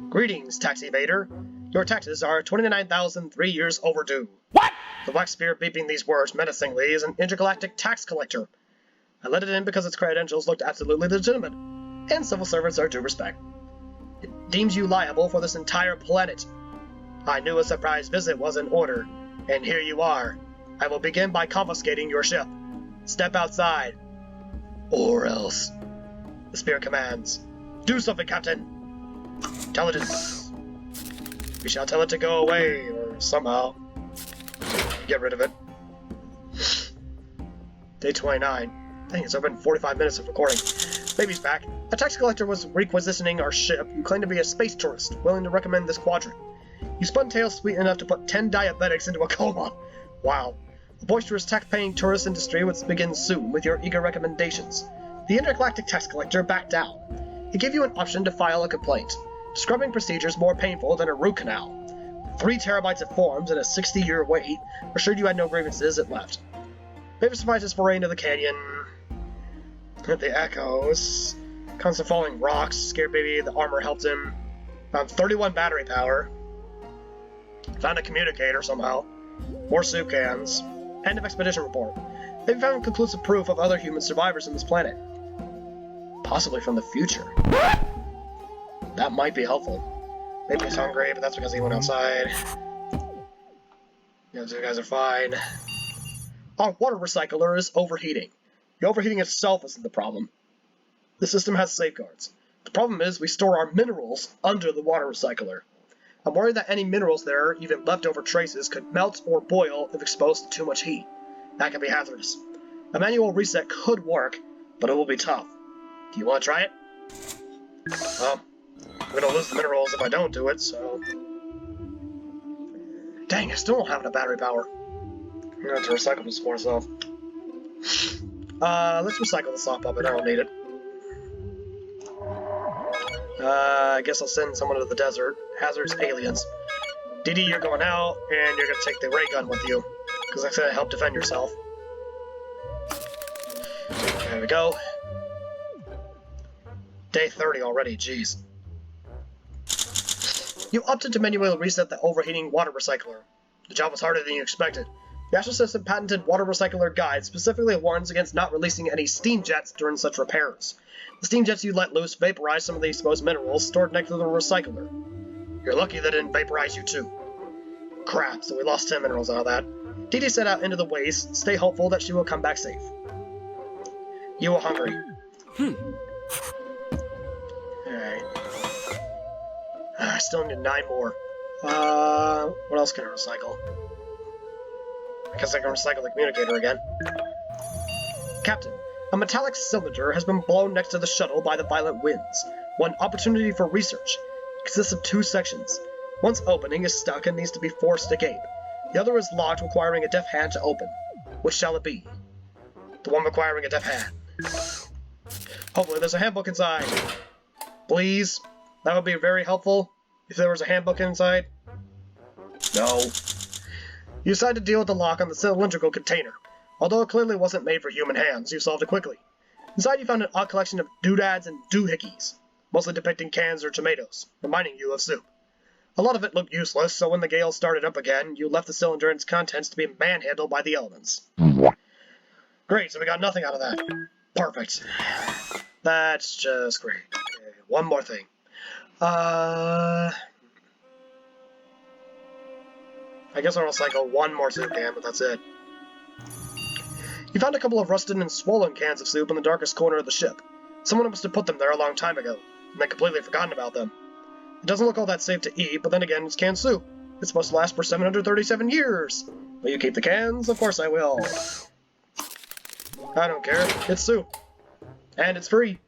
Greetings, tax evader. Your taxes are 29,003 years overdue. What? The black spear beeping these words menacingly is an intergalactic tax collector. I let it in because its credentials looked absolutely legitimate, and civil servants are due respect. It deems you liable for this entire planet. I knew a surprise visit was in order, and here you are. I will begin by confiscating your ship. Step outside. Or else. The spear commands. Do something, Captain! Intelligence. We shall tell it to go away, or somehow. Get rid of it. Day 29. Dang, it's been 45 minutes of recording. Baby's back. A tax collector was requisitioning our ship. You claim to be a space tourist, willing to recommend this quadrant. You spun tails sweet enough to put 10 diabetics into a coma. Wow. The boisterous tax-paying tourist industry would begin soon with your eager recommendations. The intergalactic tax collector backed down. He gave you an option to file a complaint. Scrubbing procedures more painful than a root canal. 3 terabytes of forms and a 60-year wait assured you had no grievances. It left. Maybe survived his foray into the canyon. The echoes. Constant falling rocks. Scared baby. The armor helped him. Found 31 battery power. Found a communicator somehow. More soup cans. End of expedition report. They've found conclusive proof of other human survivors on this planet. Possibly from the future. That might be helpful. Maybe he's hungry, but that's because he went outside. Yeah, these guys are fine. Our water recycler is overheating. The overheating itself isn't the problem. The system has safeguards. The problem is we store our minerals under the water recycler. I'm worried that any minerals there, even leftover traces, could melt or boil if exposed to too much heat. That could be hazardous. A manual reset could work, but it will be tough. Do you want to try it? Well, I'm gonna lose the minerals if I don't do it, so... Dang, I still don't have enough battery power. I'm gonna have to recycle this for myself. Let's recycle the sock puppet, I don't need it. I guess I'll send someone to the desert. Hazardous aliens. Dee Dee, you're going out, and you're gonna take the ray gun with you. Because that's gonna help defend yourself. There we go. Day 30 already, jeez. You opted to manually reset the overheating water recycler. The job was harder than you expected. The Astral System patented water recycler guide specifically warns against not releasing any steam jets during such repairs. The steam jets you let loose vaporize some of the exposed minerals stored next to the recycler. You're lucky they didn't vaporize you too. Crap, so we lost 10 minerals out of that. Dee Dee set out into the waste. Stay hopeful that she will come back safe. You are hungry. Alright. I still need 9 more. What else can I recycle? I guess I can recycle the communicator again. Captain, a metallic cylinder has been blown next to the shuttle by the violent winds. One opportunity for research. It consists of 2 sections. One's opening is stuck and needs to be forced to gape. The other is locked, requiring a deaf hand to open. Which shall it be? The one requiring a deaf hand. Hopefully there's a handbook inside. Please? That would be very helpful if there was a handbook inside. No. You decided to deal with the lock on the cylindrical container. Although it clearly wasn't made for human hands, you solved it quickly. Inside you found an odd collection of doodads and doohickeys, mostly depicting cans or tomatoes, reminding you of soup. A lot of it looked useless, so when the gale started up again, you left the cylinder and its contents to be manhandled by the elements. Great, so we got nothing out of that. Perfect. That's just great. Okay, one more thing. I guess I'll recycle one more soup can, but that's it. You found a couple of rusted and swollen cans of soup in the darkest corner of the ship. Someone must have put them there a long time ago, and then completely forgotten about them. It doesn't look all that safe to eat, but then again, it's canned soup. It's supposed to last for 737 years. Will you keep the cans? Of course I will. I don't care. It's soup. And it's free.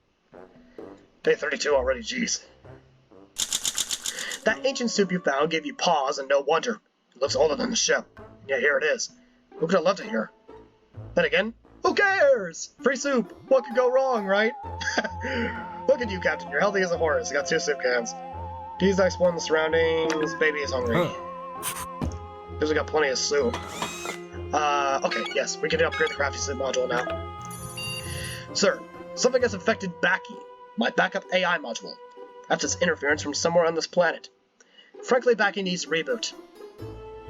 Day 32 already, jeez. That ancient soup you found gave you pause, and no wonder. It looks older than the ship. Yeah, here it is. Who could have left it here? Then again, who cares? Free soup. What could go wrong, right? Look at you, Captain. You're healthy as a horse. You got 2 soup cans. D's exploring the surroundings. Baby is hungry. Because we got plenty of soup. Okay, yes, we can upgrade the crafty soup module now. Sir, something has affected Baki, my backup AI module. Perhaps it's interference from somewhere on this planet. Frankly, Baki needs a reboot.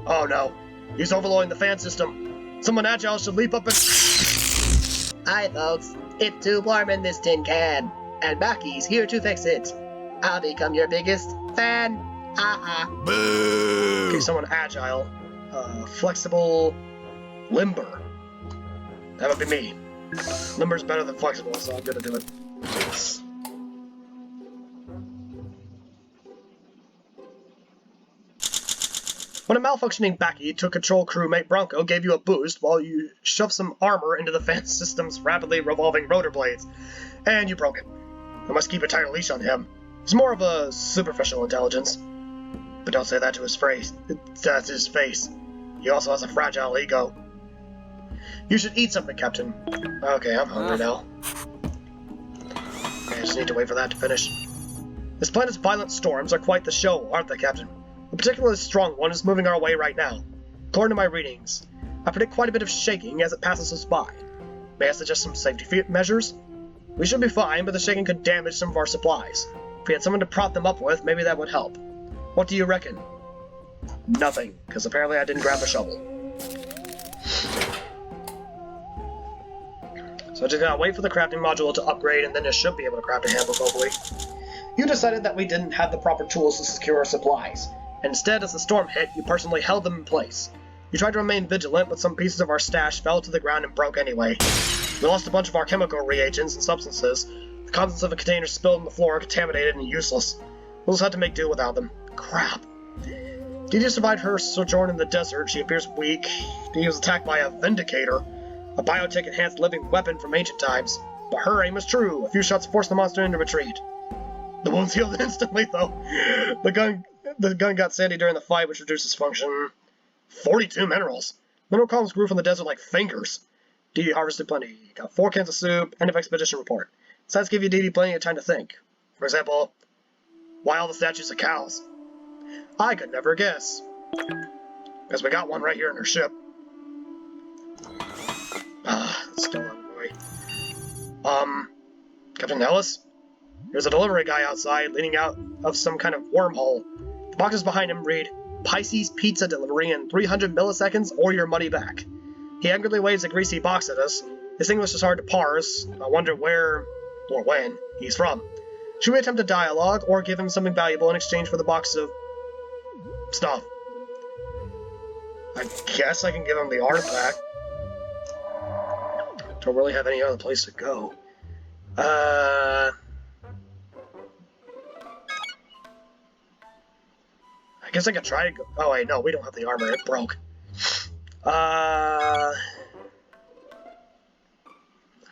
Oh no, he's overloading the fan system. Someone agile should leap up and... Hi folks, it's too warm in this tin can, and Baki's here to fix it. I'll become your biggest fan. Boo! Okay, someone agile, flexible, limber. That would be me. Limber's better than flexible, so I'm gonna do it. When a malfunctioning Baki took control, crewmate Bronco gave you a boost while you shoved some armor into the fan system's rapidly revolving rotor blades. And you broke it. I must keep a tighter leash on him. He's more of a superficial intelligence. But don't say that to his face. That's his face. He also has a fragile ego. You should eat something, Captain. Okay, I'm hungry now. I just need to wait for that to finish. This planet's violent storms are quite the show, aren't they, Captain? A particularly strong one is moving our way right now. According to my readings, I predict quite a bit of shaking as it passes us by. May I suggest some safety measures? We should be fine, but the shaking could damage some of our supplies. If we had someone to prop them up with, maybe that would help. What do you reckon? Nothing, because apparently I didn't grab a shovel. So I just gotta wait for the crafting module to upgrade, and then I should be able to craft a handbook, hopefully. You decided that we didn't have the proper tools to secure our supplies. Instead, as the storm hit, you personally held them in place. You tried to remain vigilant, but some pieces of our stash fell to the ground and broke anyway. We lost a bunch of our chemical reagents and substances. The contents of the container spilled on the floor, contaminated and useless. We'll just have to make do without them. Crap. Didi survived her sojourn in the desert. She appears weak. Didi was attacked by a Vindicator, a biotech-enhanced living weapon from ancient times. But her aim was true. A few shots forced the monster into retreat. The wounds healed instantly, though. The gun got sandy during the fight, which reduced its function. 42 minerals. Mineral columns grew from the desert like fingers. Didi harvested plenty. Got 4 cans of soup. End of expedition report. Besides, give you Didi plenty of time to think. For example, why all the statues of cows? I could never guess. Because we got one right here in her ship. Still on the way. Captain Ellis? There's a delivery guy outside, leaning out of some kind of wormhole. The boxes behind him read, Pisces Pizza Delivery in 300 milliseconds or your money back. He angrily waves a greasy box at us. His English is hard to parse. I wonder where, or when, he's from. Should we attempt a dialogue, or give him something valuable in exchange for the box of stuff? I guess I can give him the artifact. Don't really have any other place to go. I guess I could try to go. Oh wait, no, we don't have the armor. It broke. I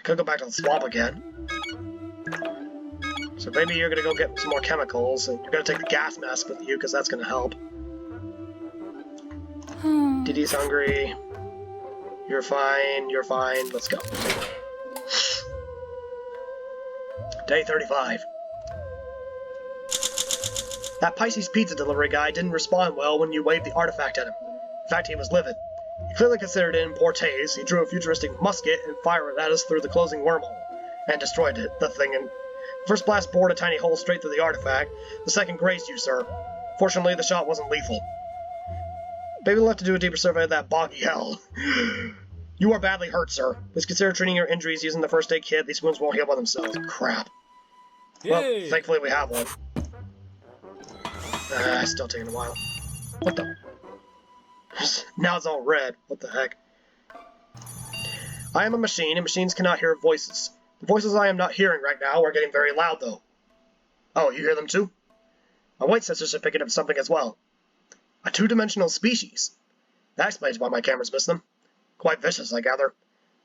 could go back to the swamp again. So maybe you're gonna go get some more chemicals, and you're gonna take the gas mask with you, because that's gonna help. Didi's hungry. You're fine, you're fine. Let's go. Day 35. That Pisces pizza delivery guy didn't respond well when you waved the artifact at him. In fact, he was livid. He clearly considered it in poor taste. He drew a futuristic musket and fired it at us through the closing wormhole, and destroyed it, the thing. And first blast bored a tiny hole straight through the artifact. The second grazed you, sir. Fortunately, the shot wasn't lethal. Maybe we'll have to do a deeper survey of that boggy hell. You are badly hurt, sir. Please consider treating your injuries using the first aid kit. These wounds won't heal by themselves. Crap. Well, thankfully we have one. Still taking a while. What the? Now it's all red. What the heck? I am a machine, and machines cannot hear voices. The voices I am not hearing right now are getting very loud, though. Oh, you hear them too? My white sisters are picking up something as well. A two-dimensional species. That explains why my cameras miss them. Quite vicious, I gather.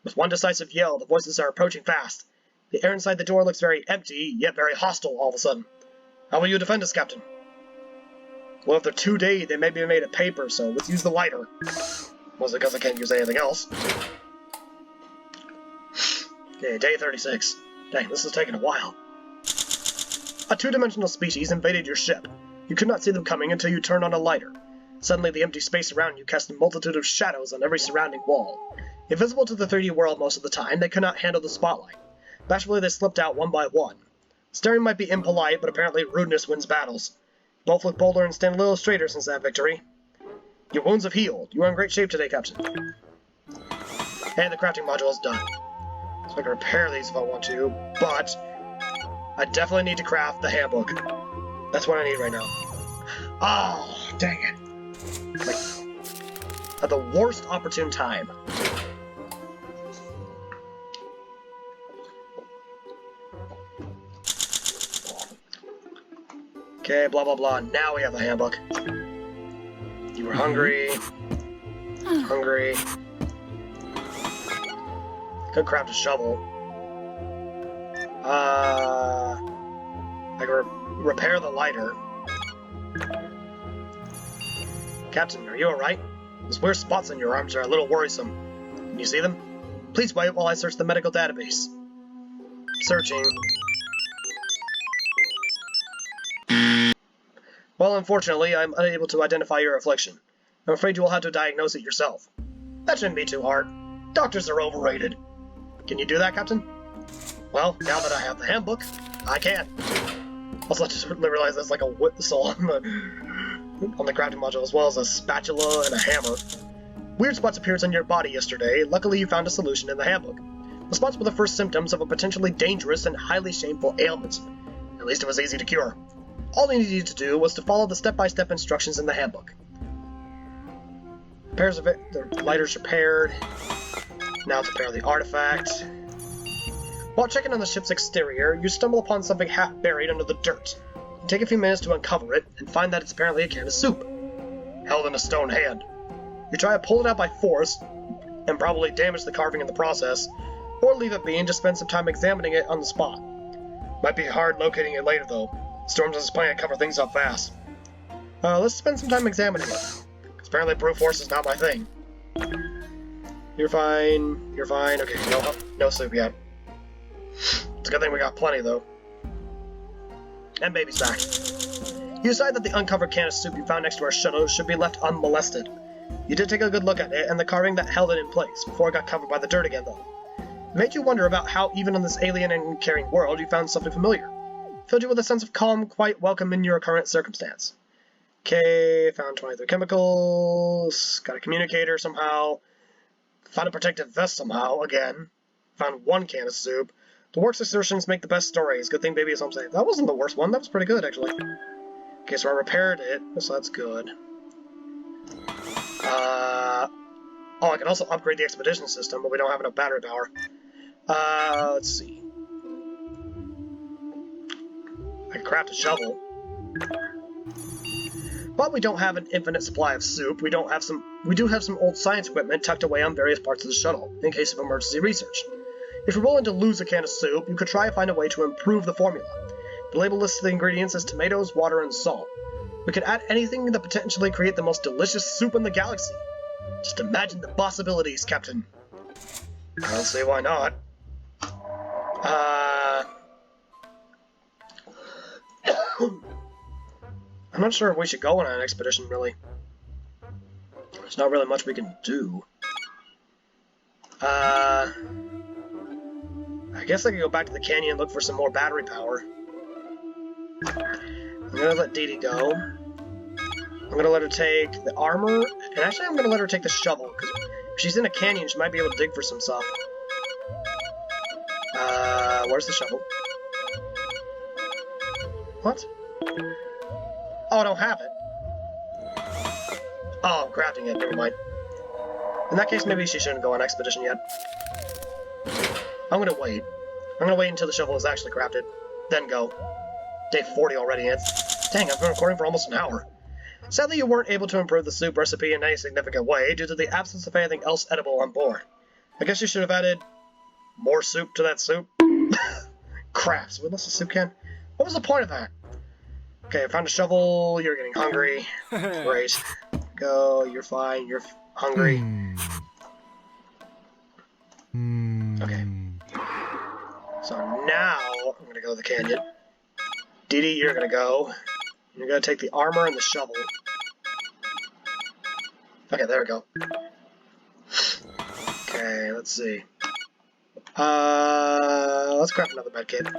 With one decisive yell, the voices are approaching fast. The air inside the door looks very empty, yet very hostile all of a sudden. How will you defend us, Captain? Well, if they're 2D, they may be made of paper, so let's use the lighter. Mostly because I can't use anything else. Okay, day 36. Dang, this is taking a while. A two-dimensional species invaded your ship. You could not see them coming until you turned on a lighter. Suddenly, the empty space around you cast a multitude of shadows on every surrounding wall. Invisible to the 3D world most of the time, they could not handle the spotlight. Bashfully, they slipped out one by one. Staring might be impolite, but apparently rudeness wins battles. Both look bolder and stand a little straighter since that victory. Your wounds have healed. You are in great shape today, Captain. And the crafting module is done. So I can repair these if I want to, but I definitely need to craft the handbook. That's what I need right now. Oh, dang it. Like, at the worst opportune time. Okay, blah blah blah. Now we have the handbook. You were hungry. Hungry. Could craft a shovel. I can repair the lighter. Captain, are you alright? Those weird spots on your arms are a little worrisome. Can you see them? Please wait while I search the medical database. Searching. Well, unfortunately, I'm unable to identify your affliction. I'm afraid you will have to diagnose it yourself. That shouldn't be too hard. Doctors are overrated. Can you do that, Captain? Well, now that I have the handbook, I can. Also, I just realized there's like a whistle on the crafting module, as well as a spatula and a hammer. Weird spots appeared on your body yesterday. Luckily, you found a solution in the handbook. The spots were the first symptoms of a potentially dangerous and highly shameful ailment. At least it was easy to cure. All you needed to do was to follow the step-by-step instructions in the handbook. Pairs of it, the lighter's repaired. Now to repair the artifact. While checking on the ship's exterior, you stumble upon something half buried under the dirt. You take a few minutes to uncover it, and find that it's apparently a can of soup, held in a stone hand. You try to pull it out by force, and probably damage the carving in the process, or leave it be and just spend some time examining it on the spot. Might be hard locating it later, though. Storms is planning to cover things up fast. Let's spend some time examining it, because apparently brute force is not my thing. You're fine. You're fine. Okay, no soup yet. It's a good thing we got plenty, though. And baby's back. You decide that the uncovered can of soup you found next to our shuttle should be left unmolested. You did take a good look at it and the carving that held it in place, before it got covered by the dirt again, though. It made you wonder about how, even in this alien and caring world, you found something familiar. It filled you with a sense of calm, quite welcome in your current circumstance. Okay, found 23 chemicals, got a communicator somehow, found a protective vest somehow, again, found one can of soup. The work's assertions make the best stories. Good thing baby is home safe. That wasn't the worst one, that was pretty good, actually. Okay, so I repaired it, so that's good. Oh, I can also upgrade the expedition system, but we don't have enough battery power. Let's see. I can craft a shovel. But we don't have an infinite supply of soup. We do have some old science equipment tucked away on various parts of the shuttle, in case of emergency research. If you're willing to lose a can of soup, you could try to find a way to improve the formula. The label lists the ingredients as tomatoes, water, and salt. We could add anything that potentially create the most delicious soup in the galaxy. Just imagine the possibilities, Captain. I don't see why not. I'm not sure if we should go on an expedition, really. There's not really much we can do. I guess I could go back to the canyon and look for some more battery power. I'm gonna let Dee Dee go. I'm gonna let her take the armor, and actually I'm gonna let her take the shovel, because if she's in a canyon, she might be able to dig for some stuff. Where's the shovel? What? Oh, I don't have it. Oh, I'm crafting it, never mind. In that case, maybe she shouldn't go on expedition yet. I'm gonna wait. I'm gonna wait until the shovel is actually crafted, then go. Day 40 already, and dang, I've been recording for almost an hour. Sadly, you weren't able to improve the soup recipe in any significant way due to the absence of anything else edible on board. I guess you should have added more soup to that soup. Crap, so we lost the soup can? What was the point of that? Okay, I found a shovel, you're getting hungry. Great. Go, you're fine, you're hungry. Okay. So now, I'm gonna go to the canyon. Dee Dee, you're gonna go. You're gonna take the armor and the shovel. Okay, there we go. Okay, let's see. Let's craft another medkit.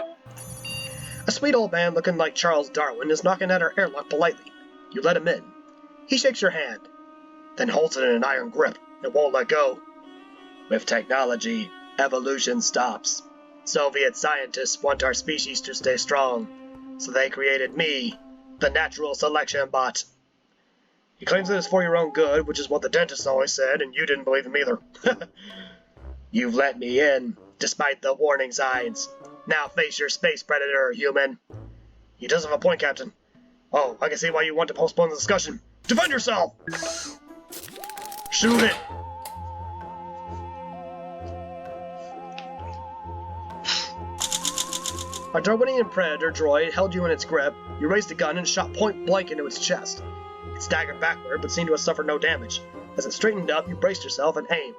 A sweet old man looking like Charles Darwin is knocking at our airlock politely. You let him in. He shakes your hand, then holds it in an iron grip and won't let go. With technology, evolution stops. Soviet scientists want our species to stay strong, so they created me, the natural selection bot. He claims that it's for your own good, which is what the dentist always said, and you didn't believe him either. You've let me in, despite the warning signs. Now face your space predator, human. He does have a point, Captain. Oh, I can see why you want to postpone the discussion. Defend yourself! Shoot it! A Darwinian predator droid held you in its grip. You raised a gun and shot point blank into its chest. It staggered backward, but seemed to have suffered no damage. As it straightened up, you braced yourself and aimed.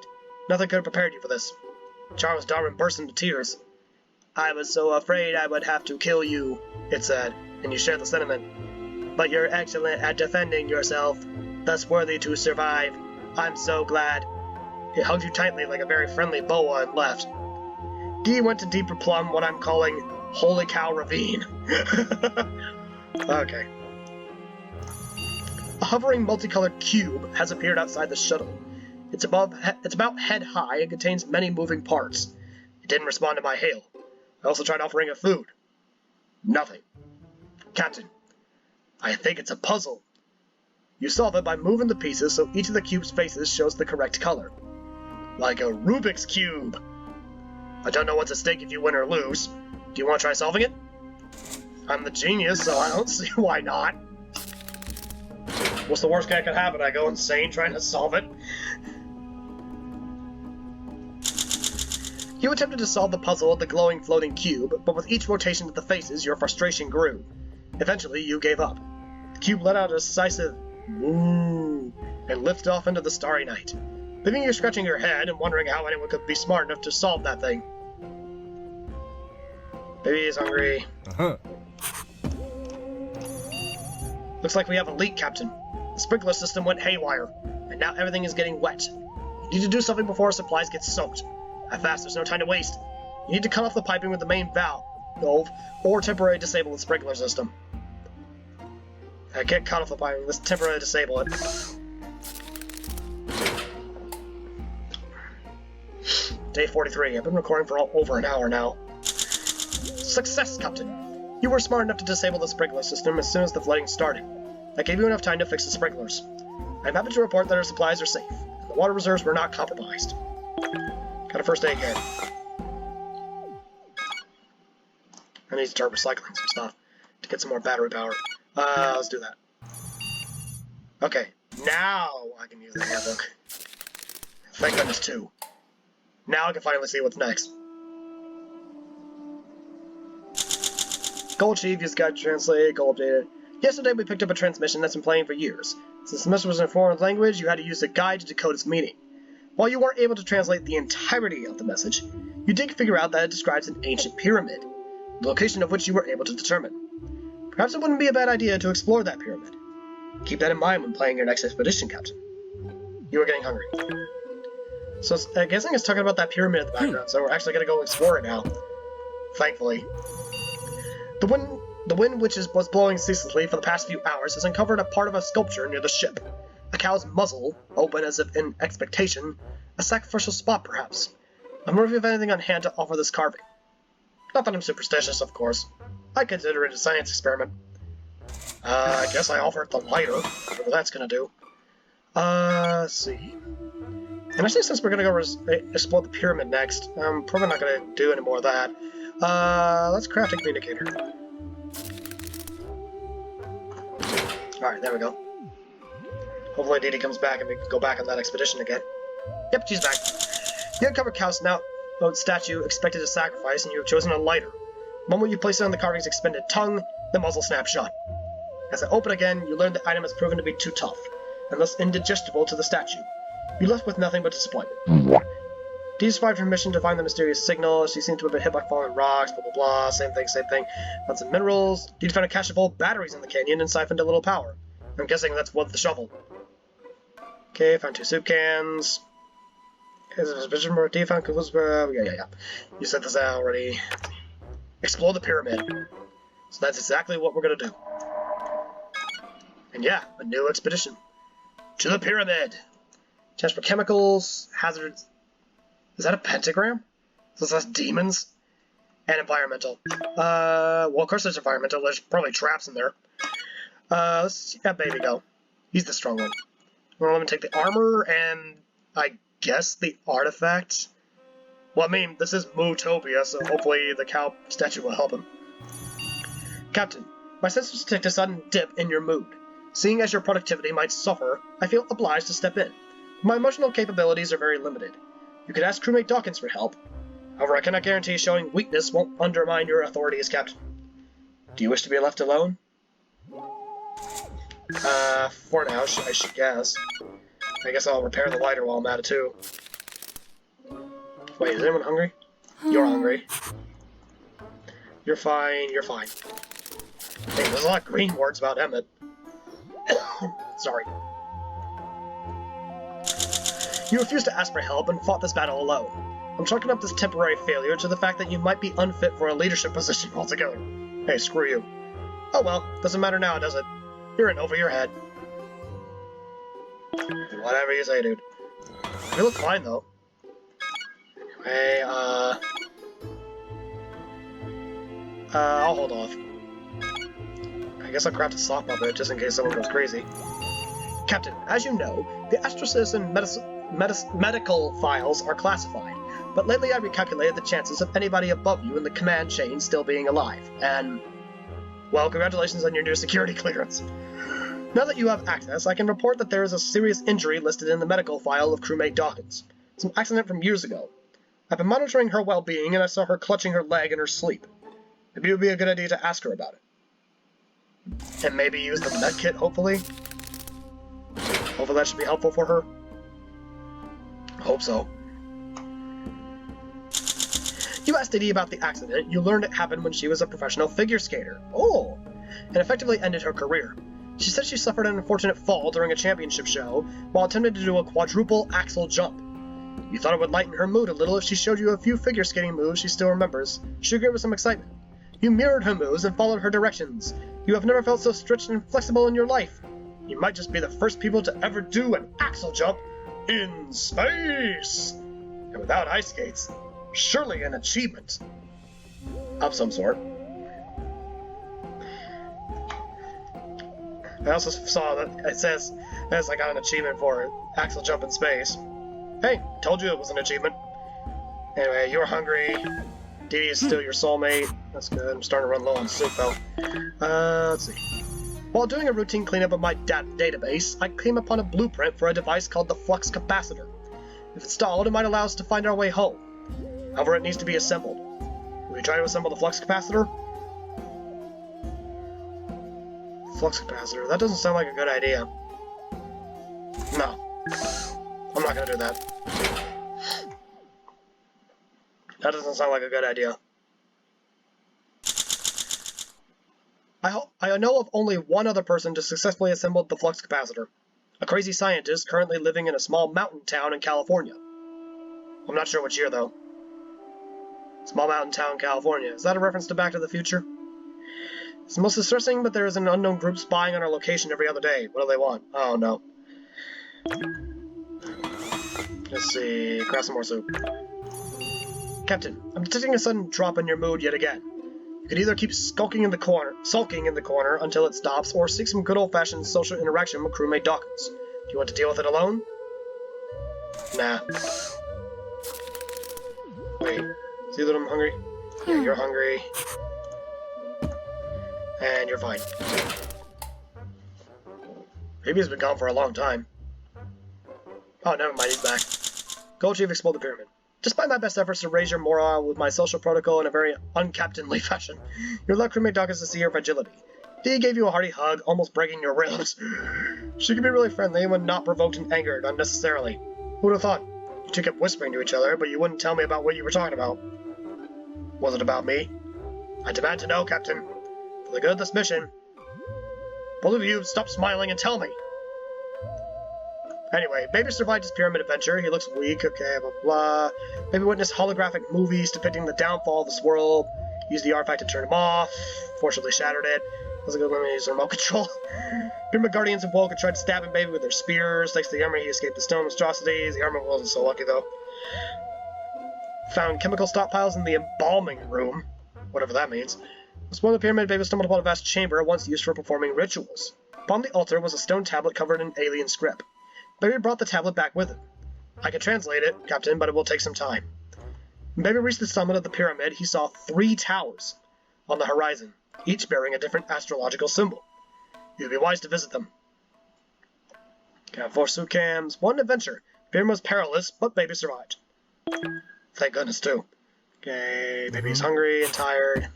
Nothing could have prepared you for this. Charles Darwin burst into tears. I was so afraid I would have to kill you, it said, and you shared the sentiment. But you're excellent at defending yourself, thus worthy to survive. I'm so glad. It hugged you tightly like a very friendly boa and left. Dee went to Deeper Plum, what I'm calling Holy Cow Ravine. Okay. A hovering multicolored cube has appeared outside the shuttle. It's about head high and contains many moving parts. It didn't respond to my hail. I also tried offering it food. Nothing. Captain, I think it's a puzzle. You solve it by moving the pieces so each of the cube's faces shows the correct color. Like a Rubik's Cube. I don't know what's at stake if you win or lose. Do you want to try solving it? I'm the genius, so I don't see why not. What's the worst that could happen? I go insane trying to solve it? You attempted to solve the puzzle of the glowing floating cube, but with each rotation of the faces, your frustration grew. Eventually, you gave up. The cube let out a decisive "moo" and lifted off into the starry night, leaving you scratching your head and wondering how anyone could be smart enough to solve that thing. Baby is hungry. Looks like we have a leak, Captain. The sprinkler system went haywire, and now everything is getting wet. You need to do something before our supplies get soaked. How fast? There's no time to waste. You need to cut off the piping with the main valve, or temporarily disable the sprinkler system. I can't cut off the piping. Let's temporarily disable it. Day 43. I've been recording for over an hour now. Success, Captain! You were smart enough to disable the sprinkler system as soon as the flooding started. That gave you enough time to fix the sprinklers. I'm happy to report that our supplies are safe, and the water reserves were not compromised. Got a first aid kit. I need to start recycling some stuff to get some more battery power. Let's do that. Okay, now I can use the handbook. Thank goodness, too. Now I can finally see what's next. Goal achieved, use guide to translate, goal updated. Yesterday we picked up a transmission that's been playing for years. Since the message was in a foreign language, you had to use the guide to decode its meaning. While you weren't able to translate the entirety of the message, you did figure out that it describes an ancient pyramid, the location of which you were able to determine. Perhaps it wouldn't be a bad idea to explore that pyramid. Keep that in mind when planning your next expedition, Captain. You are getting hungry. So I'm guessing it's talking about that pyramid in the background, so we're actually going to go explore it now. Thankfully. The wind which was blowing ceaselessly for the past few hours has uncovered a part of a sculpture near the ship. A cow's muzzle, open as if in expectation, a sacrificial spot perhaps. I wonder if you have anything on hand to offer this carving. Not that I'm superstitious, of course. I consider it a science experiment. I guess I offer it the lighter, whatever that's gonna do. Let's see. And actually, since we're gonna go explore the pyramid next, I'm probably not gonna do any more of that. Let's craft a communicator. Alright, there we go. Hopefully Dee Dee comes back and we can go back on that expedition again. Yep, she's back. You uncovered cow snout statue expected to sacrifice, and you have chosen a lighter. The moment you place it on the carving's expended tongue, the muzzle snaps shut. As it opened again, you learned the item has proven to be too tough, and thus indigestible to the statue. You left with nothing but disappointment. Dee survived her mission to find the mysterious signal. She seemed to have been hit by falling rocks, blah blah blah, same thing. Found some minerals. Dee found a cache of old batteries in the canyon and siphoned a little power. I'm guessing that's with the shovel. Okay, found 2 soup cans. Is it a suspicion where Dee found yeah. You said this already. Explore the pyramid. So that's exactly what we're gonna do. And yeah, a new expedition. To the pyramid! Chance for chemicals, hazards. Is that a pentagram? So that's demons? And environmental. Well, of course there's environmental. There's probably traps in there. Let's have Baby go. He's the strong one. Well, let me take the armor and, I guess, the artifact. Well, I mean, this is Mootopia, so hopefully the cow statue will help him. Captain, my sensors detect a sudden dip in your mood. Seeing as your productivity might suffer, I feel obliged to step in. My emotional capabilities are very limited. You could ask crewmate Dawkins for help. However, I cannot guarantee showing weakness won't undermine your authority as captain. Do you wish to be left alone? For now, I should guess. I guess I'll repair the lighter while I'm at it, too. Wait, is anyone hungry? You're hungry. You're fine, you're fine. Hey, there's a lot of green words about Emmett. Sorry. You refused to ask for help and fought this battle alone. I'm chalking up this temporary failure to the fact that you might be unfit for a leadership position altogether. Hey, screw you. Oh well, doesn't matter now, does it? You're in over your head. Whatever you say, dude. You look fine, though. Anyway, I'll hold off. I guess I'll craft a sock puppet just in case someone goes crazy. Captain, as you know, the Astro Citizen medical files are classified, but lately I recalculated the chances of anybody above you in the command chain still being alive, and... well, congratulations on your new security clearance. Now that you have access, I can report that there is a serious injury listed in the medical file of crewmate Dawkins. It's an accident from years ago. I've been monitoring her well-being, and I saw her clutching her leg in her sleep. Maybe it would be a good idea to ask her about it. And maybe use the med kit, hopefully? Hopefully that should be helpful for her. Hope so. You asked Diddy about the accident. You learned it happened when she was a professional figure skater. Oh! And effectively ended her career. She said she suffered an unfortunate fall during a championship show while attempting to do a quadruple axel jump. You thought it would lighten her mood a little if she showed you a few figure skating moves she still remembers. She'd give her some excitement. You mirrored her moves and followed her directions. You have never felt so stretched and flexible in your life. You might just be the first people to ever do an axel jump in space! And without ice skates. Surely an achievement. Of some sort. I also saw that it says I got an achievement for axel jump in space. Hey, told you it was an achievement. Anyway, you're hungry. Dee is still your soulmate. That's good. I'm starting to run low on soup, though. Let's see. While doing a routine cleanup of my database, I came upon a blueprint for a device called the flux capacitor. If installed, it might allow us to find our way home. However, it needs to be assembled. Will you try to assemble the flux capacitor? Flux capacitor. That doesn't sound like a good idea. No. I'm not gonna do that. That doesn't sound like a good idea. I know of only one other person to successfully assemble the flux capacitor. A crazy scientist currently living in a small mountain town in California. I'm not sure which year, though. Small mountain town in California. Is that a reference to Back to the Future? It's most distressing, but there is an unknown group spying on our location every other day. What do they want? Oh, no. Let's see. Craft some more soup. Captain, I'm detecting a sudden drop in your mood yet again. You could either keep sulking in the corner until it stops, or seek some good old-fashioned social interaction with crewmate Dawkins. Do you want to deal with it alone? Nah. Wait. See that I'm hungry? Yeah, you're hungry. And you're fine. Maybe he's been gone for a long time. Oh, never mind, he's back. Gold Chief explode the pyramid. Despite my best efforts to raise your morale with my social protocol in a very uncaptainly fashion, your luck crewmate Dawkins to see your fragility. Dee gave you a hearty hug, almost breaking your ribs. She can be really friendly when not provoked and angered unnecessarily. Who would have thought? You two kept whispering to each other, but you wouldn't tell me about what you were talking about. Was it about me? I demand to know, Captain. For the good of this mission. Both of you, stop smiling and tell me. Anyway, Baby survived his pyramid adventure. He looks weak, okay, blah, blah. Baby witnessed holographic movies depicting the downfall of this world. Used the artifact to turn him off. Fortunately shattered it. Was a good one to use remote control. Pyramid Guardians of Woke had tried stabbing Baby with their spears. Thanks to the armor, he escaped the stone monstrosities. The armor wasn't so lucky, though. Found chemical stockpiles in the embalming room. Whatever that means. Exploring the pyramid, Baby stumbled upon a vast chamber once used for performing rituals. Upon the altar was a stone tablet covered in alien script. Baby brought the tablet back with him. I can translate it, Captain, but it will take some time. When Baby reached the summit of the pyramid, he saw 3 towers on the horizon, each bearing a different astrological symbol. You'd be wise to visit them. Got 4 suit cams, 1 adventure. The pyramid was perilous, but Baby survived. Thank goodness, too. Okay, Baby's hungry and tired.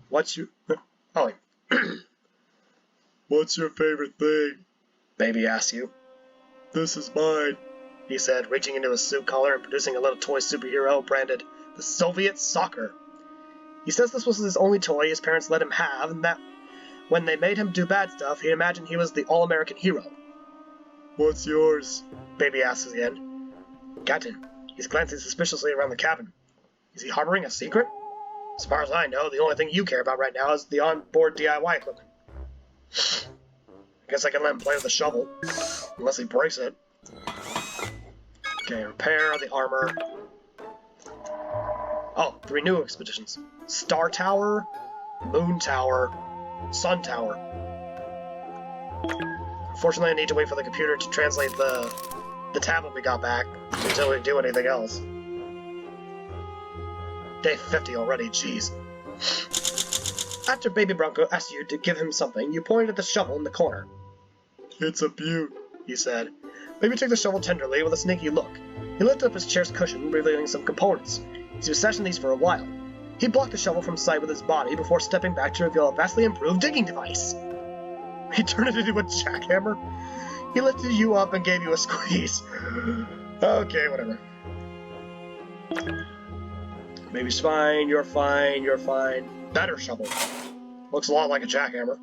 What's you... Oh, What's your favorite thing? Baby asks you. This is mine, he said, reaching into his suit collar and producing a little toy superhero branded the Soviet Soccer. He says this was his only toy his parents let him have, and that when they made him do bad stuff, he imagined he was the all-American hero. What's yours? Baby asks again. Captain. He's glancing suspiciously around the cabin. Is he harboring a secret? As far as I know, the only thing you care about right now is the on-board DIY equipment. I guess I can let him play with the shovel, unless he breaks it. Okay, repair the armor. Oh, 3 new expeditions. Star Tower, Moon Tower, Sun Tower. Unfortunately, I need to wait for the computer to translate the tablet we got back until we do anything else. Day 50 already, jeez. After Baby Bronco asked you to give him something, you pointed at the shovel in the corner. It's a beaut, he said. Baby took the shovel tenderly with a sneaky look. He lifted up his chair's cushion, revealing some components. He's been stashing these for a while. He blocked the shovel from sight with his body before stepping back to reveal a vastly improved digging device. He turned it into a jackhammer. He lifted you up and gave you a squeeze. Okay, whatever. Baby's fine, you're fine, you're fine. Better shovel. Looks a lot like a jackhammer.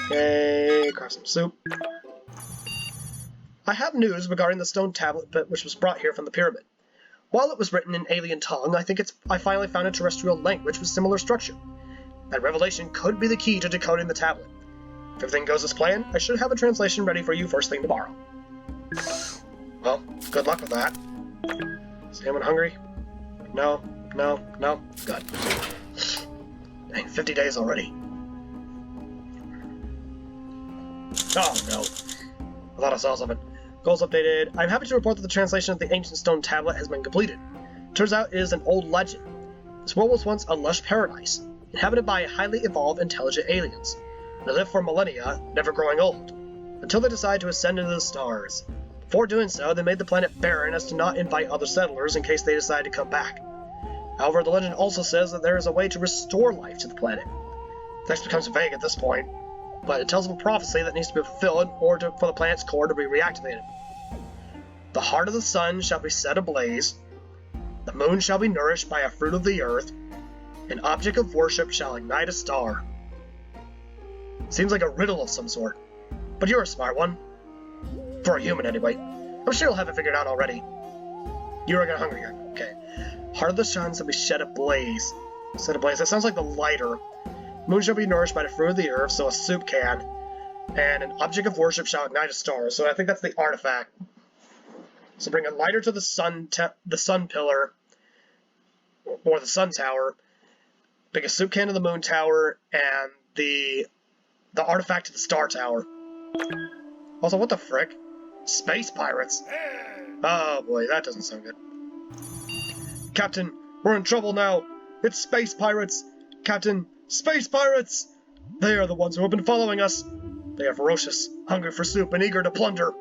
Okay, craft some soup. I have news regarding the stone tablet which was brought here from the pyramid. While it was written in alien tongue, I finally found a terrestrial language with similar structure. That revelation could be the key to decoding the tablet. If everything goes as planned, I should have a translation ready for you first thing tomorrow. Well, good luck with that. Is anyone hungry? No, no, no? Good. Dang, 50 days already. Oh, no. I thought I saw something. Goals updated. I'm happy to report that the translation of the ancient stone tablet has been completed. Turns out it is an old legend. This world was once a lush paradise, inhabited by highly evolved, intelligent aliens. They lived for millennia, never growing old, until they decided to ascend into the stars. Before doing so, they made the planet barren as to not invite other settlers in case they decided to come back. However, the legend also says that there is a way to restore life to the planet. The text becomes vague at this point, but it tells of a prophecy that needs to be fulfilled in order for the planet's core to be reactivated. The heart of the sun shall be set ablaze, the moon shall be nourished by a fruit of the earth, an object of worship shall ignite a star. Seems like a riddle of some sort, but you're a smart one. For a human, anyway. I'm sure you'll have it figured out already. You are getting hungry here. Okay. Heart of the sun shall be set ablaze. Set ablaze. That sounds like the lighter. Moon shall be nourished by the fruit of the earth, so a soup can. And an object of worship shall ignite a star. So I think that's the artifact. So bring a lighter to the sun pillar, or the sun tower. Bring a soup can to the moon tower, and the artifact to the star tower. Also, what the frick? Space pirates? Oh boy, that doesn't sound good. Captain, we're in trouble now. It's space pirates. Captain, space pirates! They are the ones who have been following us. They are ferocious, hungry for soup, and eager to plunder.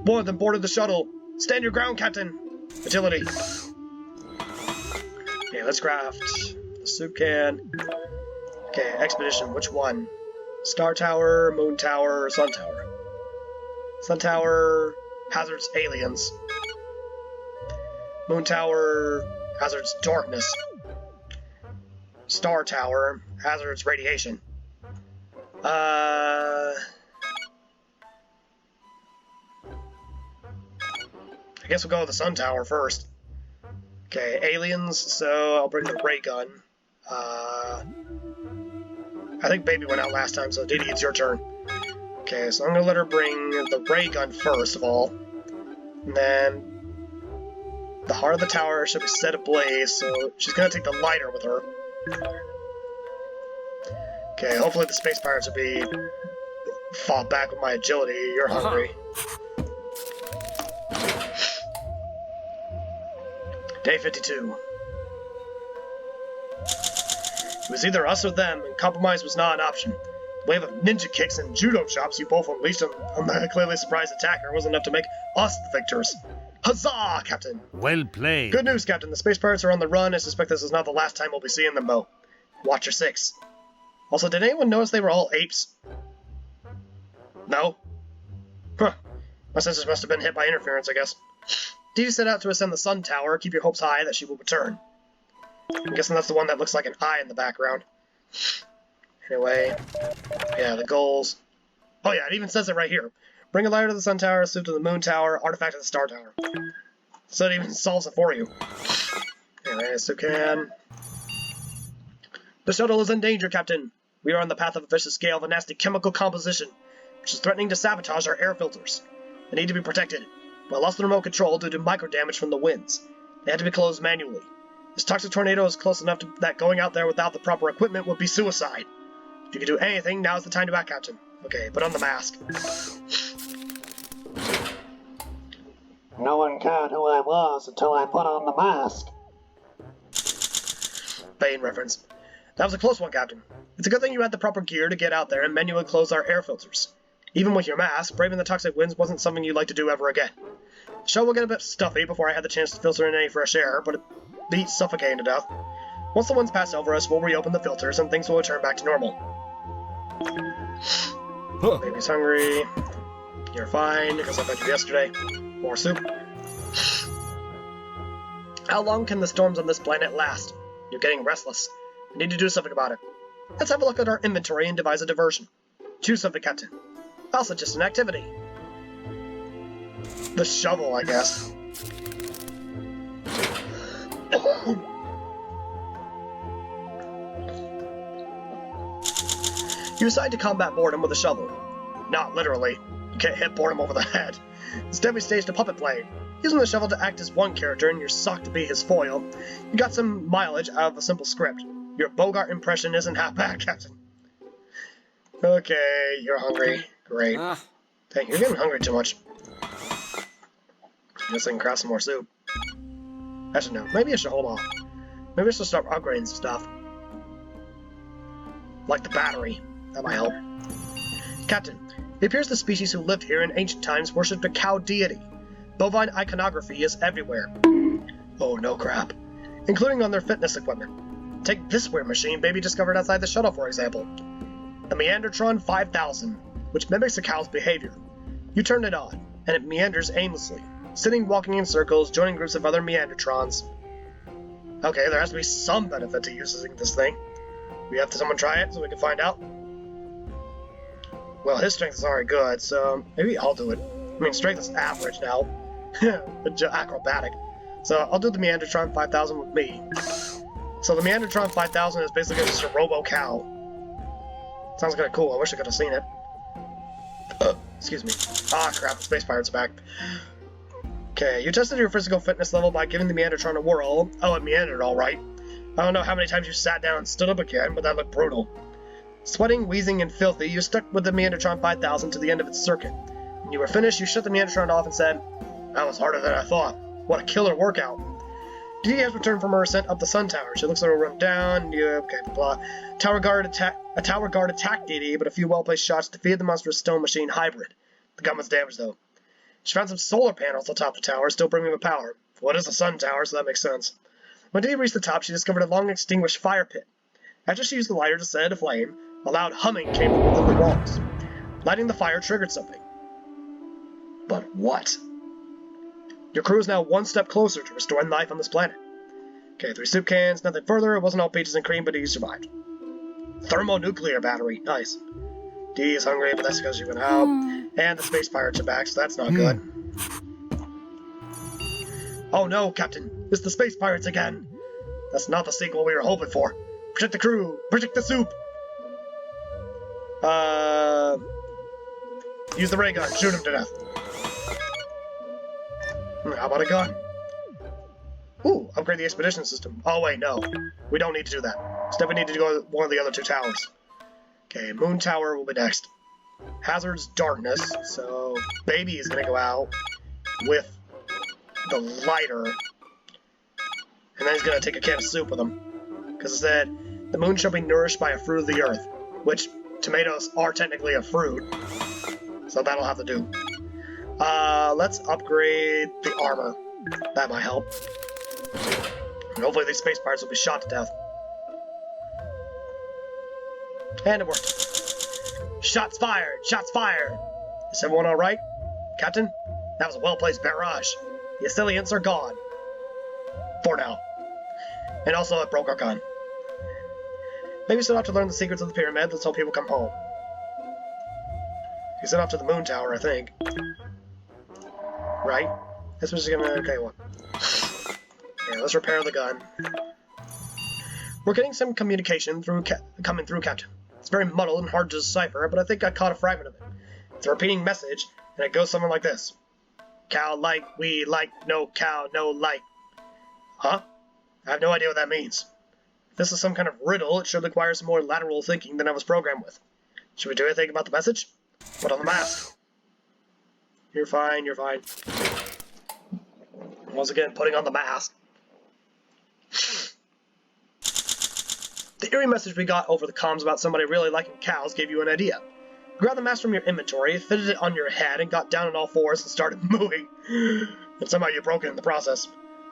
More than boarded the shuttle. Stand your ground, Captain. Agility. Okay, let's craft the soup can. Okay, expedition, which one? Star Tower, Moon Tower, Sun Tower. Sun Tower, hazards aliens. Moon Tower, hazards darkness. Star Tower, hazards radiation. I guess we'll go with the Sun Tower first. Okay, aliens, so I'll bring the ray gun. I think Baby went out last time, so Didi, it's your turn. Okay, so I'm gonna let her bring the ray gun first of all. And then the heart of the tower should be set ablaze, so she's gonna take the lighter with her. Okay, hopefully the space pirates will be fought back with my agility. You're hungry. Day 52. It was either us or them, and compromise was not an option. The wave of ninja kicks and judo chops you both unleashed on the clearly surprised attacker was enough to make us the victors. Huzzah, Captain! Well played. Good news, Captain. The space pirates are on the run. I suspect this is not the last time we'll be seeing them, though. Watch your 6. Also, did anyone notice they were all apes? No? Huh. My sensors must have been hit by interference, I guess. Dee Dee set out to ascend the Sun Tower. Keep your hopes high that she will return. I'm guessing that's the one that looks like an eye in the background. Anyway, yeah, the goals. Oh yeah, it even says it right here. Bring a lighter to the Sun Tower, a suit to the Moon Tower, artifact to the Star Tower. So it even solves it for you. Anyway, so can... The shuttle is in danger, Captain. We are on the path of a vicious scale of a nasty chemical composition, which is threatening to sabotage our air filters. They need to be protected. We lost the remote control due to micro damage from the winds. They had to be closed manually. This toxic tornado is close enough that going out there without the proper equipment would be suicide. If you can do anything, now's the time to act, Captain. Okay, put on the mask. No one cared who I was until I put on the mask. Bane reference. That was a close one, Captain. It's a good thing you had the proper gear to get out there and manually close our air filters. Even with your mask, braving the toxic winds wasn't something you'd like to do ever again. The show will get a bit stuffy before I had the chance to filter in any fresh air, but it beats suffocating to death. Once the winds pass over us, we'll reopen the filters and things will return back to normal. Huh. Baby's hungry. You're fine, because I fed you yesterday. More soup. How long can the storms on this planet last? You're getting restless. We need to do something about it. Let's have a look at our inventory and devise a diversion. Choose something, Captain. I'll suggest an activity. The shovel, I guess. You decide to combat boredom with a shovel. Not literally. You can't hit boredom over the head. Instead, we staged a puppet play. Using the shovel to act as one character and your sock to be his foil, you got some mileage out of a simple script. Your Bogart impression isn't half bad, Captain. Okay, you're hungry. Great. Dang, you're getting hungry too much. Guess I can craft some more soup. Actually, no. Maybe I should hold off. Maybe I should start upgrading some stuff. Like the battery. That might help. Captain, it appears the species who lived here in ancient times worshipped a cow deity. Bovine iconography is everywhere. Oh, no crap. Including on their fitness equipment. Take this weird machine Baby discovered outside the shuttle, for example. The Meandertron 5000, which mimics a cow's behavior. You turn it on, and it meanders aimlessly, sitting walking in circles, joining groups of other Meandertrons. Okay, there has to be some benefit to using this thing. We have to someone try it so we can find out. Well, his strength is already good, so maybe I'll do it. I mean, strength is average now. Acrobatic. So I'll do the Meandertron 5000 with me. So the Meandertron 5000 is basically just a robo-cow. Sounds kind of cool. I wish I could have seen it. Excuse me. Ah, crap. The Space Pirates are back. Okay, you tested your physical fitness level by giving the Meandertron a whirl. Oh, it meandered all right. I don't know how many times you sat down and stood up again, but that looked brutal. Sweating, wheezing, and filthy, you stuck with the Meandertron 5000 to the end of its circuit. When you were finished, you shut the Meandertron off and said, "That was harder than I thought. What a killer workout." Dee Dee has returned from her ascent up the Sun Tower. She looks a little run down. Okay, blah. A tower guard attacked Dee Dee, but a few well-placed shots defeated the monstrous stone machine hybrid. The gun was damaged, though. She found some solar panels atop the tower, still bringing the power. Well, it is a sun tower, so that makes sense. When Dee Dee reached the top, she discovered a long-extinguished fire pit. After she used the lighter to set it aflame, a loud humming came from within the walls. Lighting the fire triggered something. But what? Your crew is now one step closer to restoring life on this planet. Okay, 3 soup cans, nothing further. It wasn't all peaches and cream, but he survived. Thermonuclear battery. Nice. Dee is hungry, but that's because she went out. And the space pirates are back, so that's not good. Oh no, Captain. It's the space pirates again. That's not the sequel we were hoping for. Protect the crew. Protect the soup. Use the ray gun. Shoot him to death. How about a gun? Ooh, upgrade the expedition system. Oh wait, no. We don't need to do that. Instead we need to go to one of the other 2 towers. Okay, Moon Tower will be next. Hazard's darkness, so Baby is gonna go out with the lighter. And then he's gonna take a can of soup with him. Because it said, the moon shall be nourished by a fruit of the earth. Which, tomatoes are technically a fruit. So that'll have to do. Let's upgrade the armor. That might help. And hopefully these space pirates will be shot to death. And it worked. Shots fired! Shots fired! Is everyone alright? Captain? That was a well-placed barrage. The assailants are gone. For now. And also it broke our gun. Maybe we still have to learn the secrets of the pyramid. Let's hope people come home. You set off to the moon tower, I think. Right? This was gonna... Okay, what? Yeah, let's repair the gun. We're getting some communication coming through, Captain. It's very muddled and hard to decipher, but I think I caught a fragment of it. It's a repeating message, and it goes something like this. Cow like, we like, no cow, no like. Huh? I have no idea what that means. If this is some kind of riddle, it should require some more lateral thinking than I was programmed with. Should we do anything about the message? Put on the mask. You're fine, you're fine. Once again, putting on the mask. The eerie message we got over the comms about somebody really liking cows gave you an idea. You grabbed the mask from your inventory, fitted it on your head, and got down on all fours and started moving. And somehow you broke it in the process.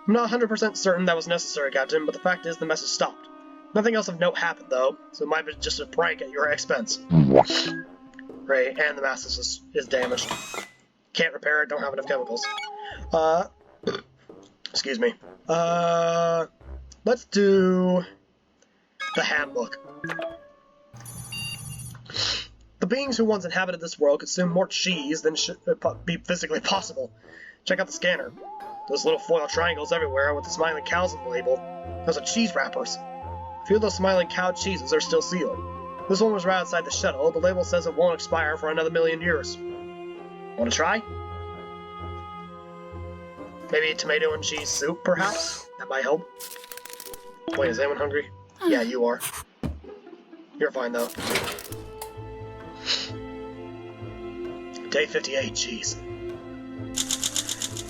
I'm not 100% certain that was necessary, Captain, but the fact is the message stopped. Nothing else of note happened, though, so it might be just a prank at your expense. Right, and the mask is damaged. Can't repair it, don't have enough chemicals. Excuse me. Let's do the handbook. The beings who once inhabited this world consumed more cheese than should be physically possible. Check out the scanner. Those little foil triangles everywhere with the smiling cows on the label. Those are cheese wrappers. A few of those smiling cow cheeses are still sealed. This one was right outside the shuttle. The label says it won't expire for another 1,000,000 years. Want to try? Maybe tomato and cheese soup, perhaps? That might help. Wait, is anyone hungry? Yeah, you are. You're fine, though. Day 58, cheese.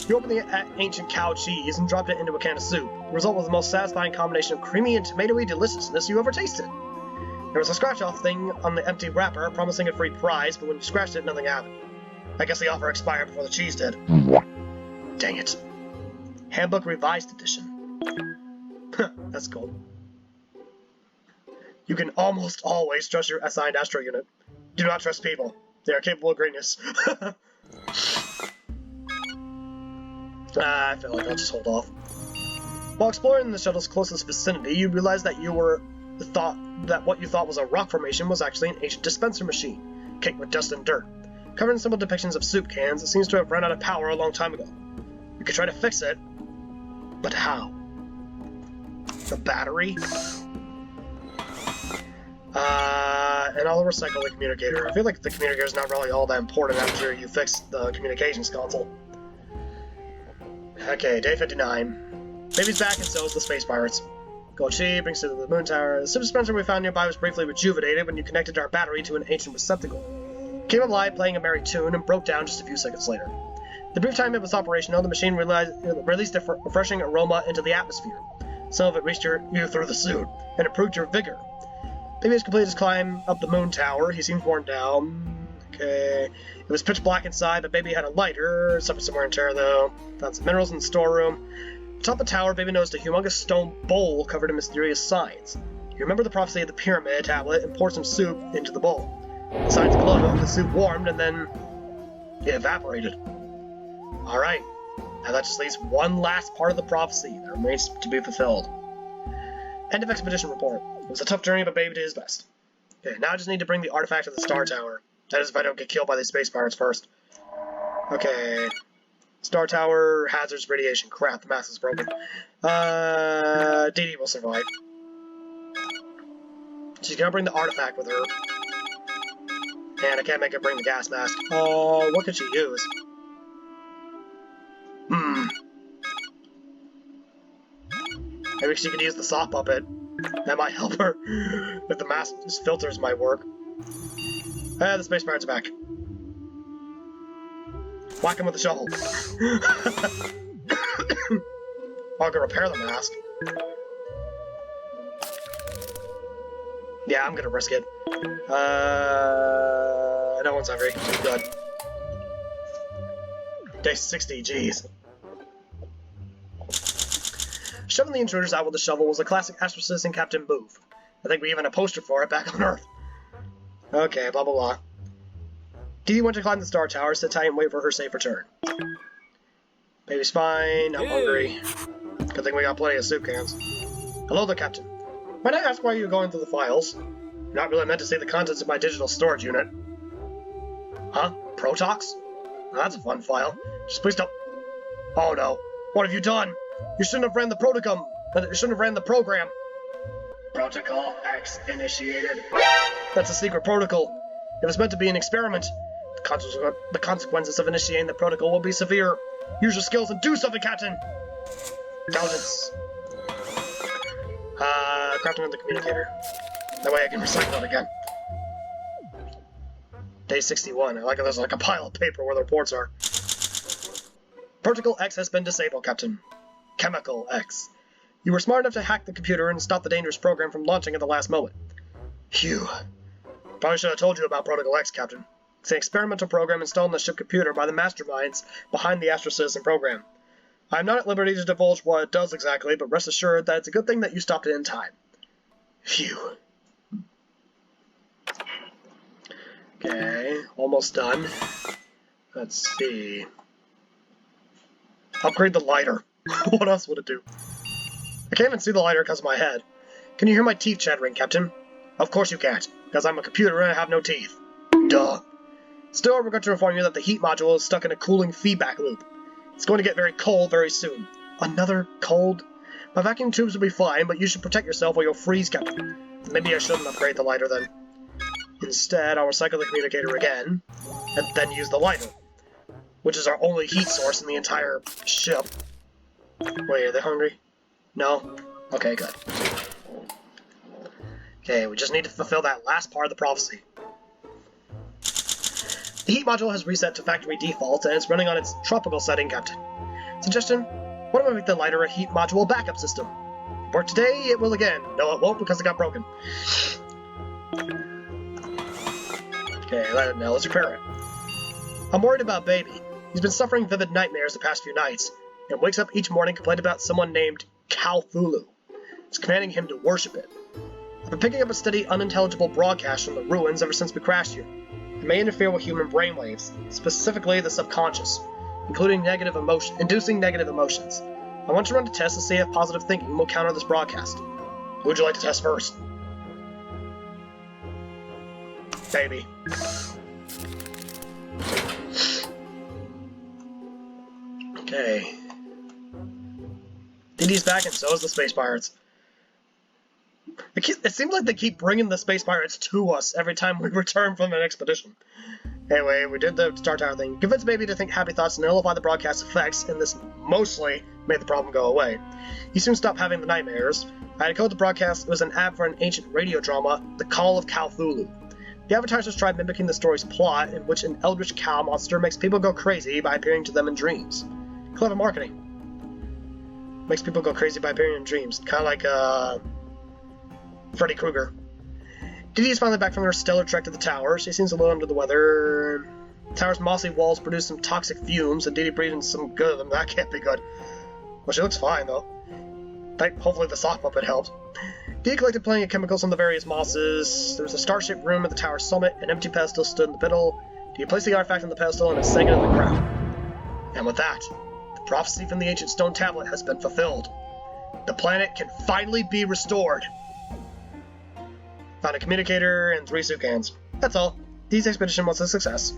You opened the ancient cow cheese and dropped it into a can of soup. The result was the most satisfying combination of creamy and tomatoey deliciousness you ever tasted. There was a scratch-off thing on the empty wrapper promising a free prize, but when you scratched it, nothing happened. I guess the offer expired before the cheese did. Dang it. Handbook Revised Edition. That's cool. You can almost always trust your assigned astro unit. Do not trust people. They are capable of greatness. I feel like I'll just hold off. While exploring the shuttle's closest vicinity, you realized that what you thought was a rock formation was actually an ancient dispenser machine, caked with dust and dirt. Covered in simple depictions of soup cans, it seems to have run out of power a long time ago. You could try to fix it, but how? The battery? And I'll recycle the communicator. I feel like the communicator is not really all that important after you fix the communications console. Okay, day 59. Baby's back and so is the space pirates. Gold Chi brings to the moon tower. The soup dispenser we found nearby was briefly rejuvenated when you connected our battery to an ancient receptacle. It came alive playing a merry tune and broke down just a few seconds later. The brief time it was operational, the machine released a refreshing aroma into the atmosphere. Some of it reached you through the suit and improved your vigor. Baby has completed his climb up the moon tower. He seems worn down. Okay. It was pitch black inside, but Baby had a lighter. Suffered some wear and tear, though. Found some minerals in the storeroom. Atop the tower, Baby noticed a humongous stone bowl covered in mysterious signs. You remember the prophecy of the pyramid tablet and poured some soup into the bowl. The signs glowed, the soup warmed, and then it evaporated. Alright. Now that just leaves one last part of the prophecy that remains to be fulfilled. End of expedition report. It was a tough journey, but Baby did his best. Okay, now I just need to bring the artifact to the Star Tower. That is if I don't get killed by these space pirates first. Okay. Star Tower, hazards, radiation. Crap, the mask is broken. Dee Dee will survive. She's gonna bring the artifact with her. And I can't make her bring the gas mask. What could she use? Maybe she could use the sock puppet. That might help her. If the mask's filters might work. The space pirates are back. Whack him with the shovel. I'll go repair the mask. Yeah, I'm gonna risk it. No one's hungry. Good. Day 60, jeez. Shoving the intruders out with the shovel was a classic Astro Citizen Captain move. I think we even had a poster for it back on Earth. Okay, blah blah blah. Dee Dee went to climb the Star Tower, sit tight and wait for her safe return. Baby's fine, I'm hungry. Good thing we got plenty of soup cans. Hello there, Captain. Might I ask why you're going through the files? You're not really meant to see the contents of my digital storage unit. Huh? Protox? Now that's a fun file. Just please don't... Oh no. What have you done? You shouldn't have ran the You shouldn't have ran the program. Protocol X initiated. That's a secret protocol. If it's meant to be an experiment, the consequences of initiating the protocol will be severe. Use your skills and do something, Captain! Intelligence. Crafting with the communicator. That way I can recycle it again. Day 61. I like it. There's like a pile of paper where the reports are. Protocol X has been disabled, Captain. Chemical X. You were smart enough to hack the computer and stop the dangerous program from launching at the last moment. Phew. Probably should have told you about Protocol X, Captain. It's an experimental program installed in the ship computer by the masterminds behind the Astro Citizen program. I am not at liberty to divulge what it does exactly, but rest assured that it's a good thing that you stopped it in time. Phew. Okay, almost done. Let's see. Upgrade the lighter. What else would it do? I can't even see the lighter because of my head. Can you hear my teeth chattering, Captain? Of course you can't, because I'm a computer and I have no teeth. Duh. Still, I regret to inform you that the heat module is stuck in a cooling feedback loop. It's going to get very cold very soon. Another cold? My vacuum tubes will be fine, but you should protect yourself or you'll freeze, Captain. Maybe I shouldn't upgrade the lighter then. Instead, I'll recycle the communicator again, and then use the lighter, which is our only heat source in the entire ship. Wait, are they hungry? No? Okay, good. Okay, we just need to fulfill that last part of the prophecy. The heat module has reset to factory default, and it's running on its tropical setting, Captain. Suggestion? What if I make the lighter a heat module backup system? Work today, it will again. No, it won't because it got broken. Okay, now let's repair it. I'm worried about Baby. He's been suffering vivid nightmares the past few nights, and wakes up each morning complaining about someone named Cthulhu. It's commanding him to worship it. I've been picking up a steady, unintelligible broadcast from the ruins ever since we crashed here. It may interfere with human brainwaves, specifically the subconscious, inducing negative emotions. I want to run a test to see if positive thinking will counter this broadcast. Who would you like to test first? Baby. Okay. Dee Dee's back and so is the Space Pirates. It seems like they keep bringing the Space Pirates to us every time we return from an expedition. Anyway, we did the Star Tower thing. Convince Baby to think happy thoughts and nullify the broadcast effects, and this mostly made the problem go away. He soon stopped having the nightmares. I had to code the broadcast. It was an ad for an ancient radio drama, The Call of Cthulhu. The advertisers tried mimicking the story's plot, in which an eldritch cow monster makes people go crazy by appearing to them in dreams. Clever marketing. Makes people go crazy by appearing in dreams. Kind of like, Freddy Krueger. Dee Dee is finally back from her stellar trek to the tower. She seems a little under the weather. The tower's mossy walls produce some toxic fumes, and Dee Dee breathed in some good of them. That can't be good. Well, she looks fine, though. Hopefully the sock puppet helped. Dee Dee collected plenty of chemicals on the various mosses. There was a star-shaped room at the tower's summit. An empty pedestal stood in the middle. Dee Dee placed the artifact on the pedestal and it sank into the ground. And with that, the prophecy from the ancient stone tablet has been fulfilled. The planet can finally be restored. Found a communicator and 3 soup cans. That's all. Dee's expedition was a success.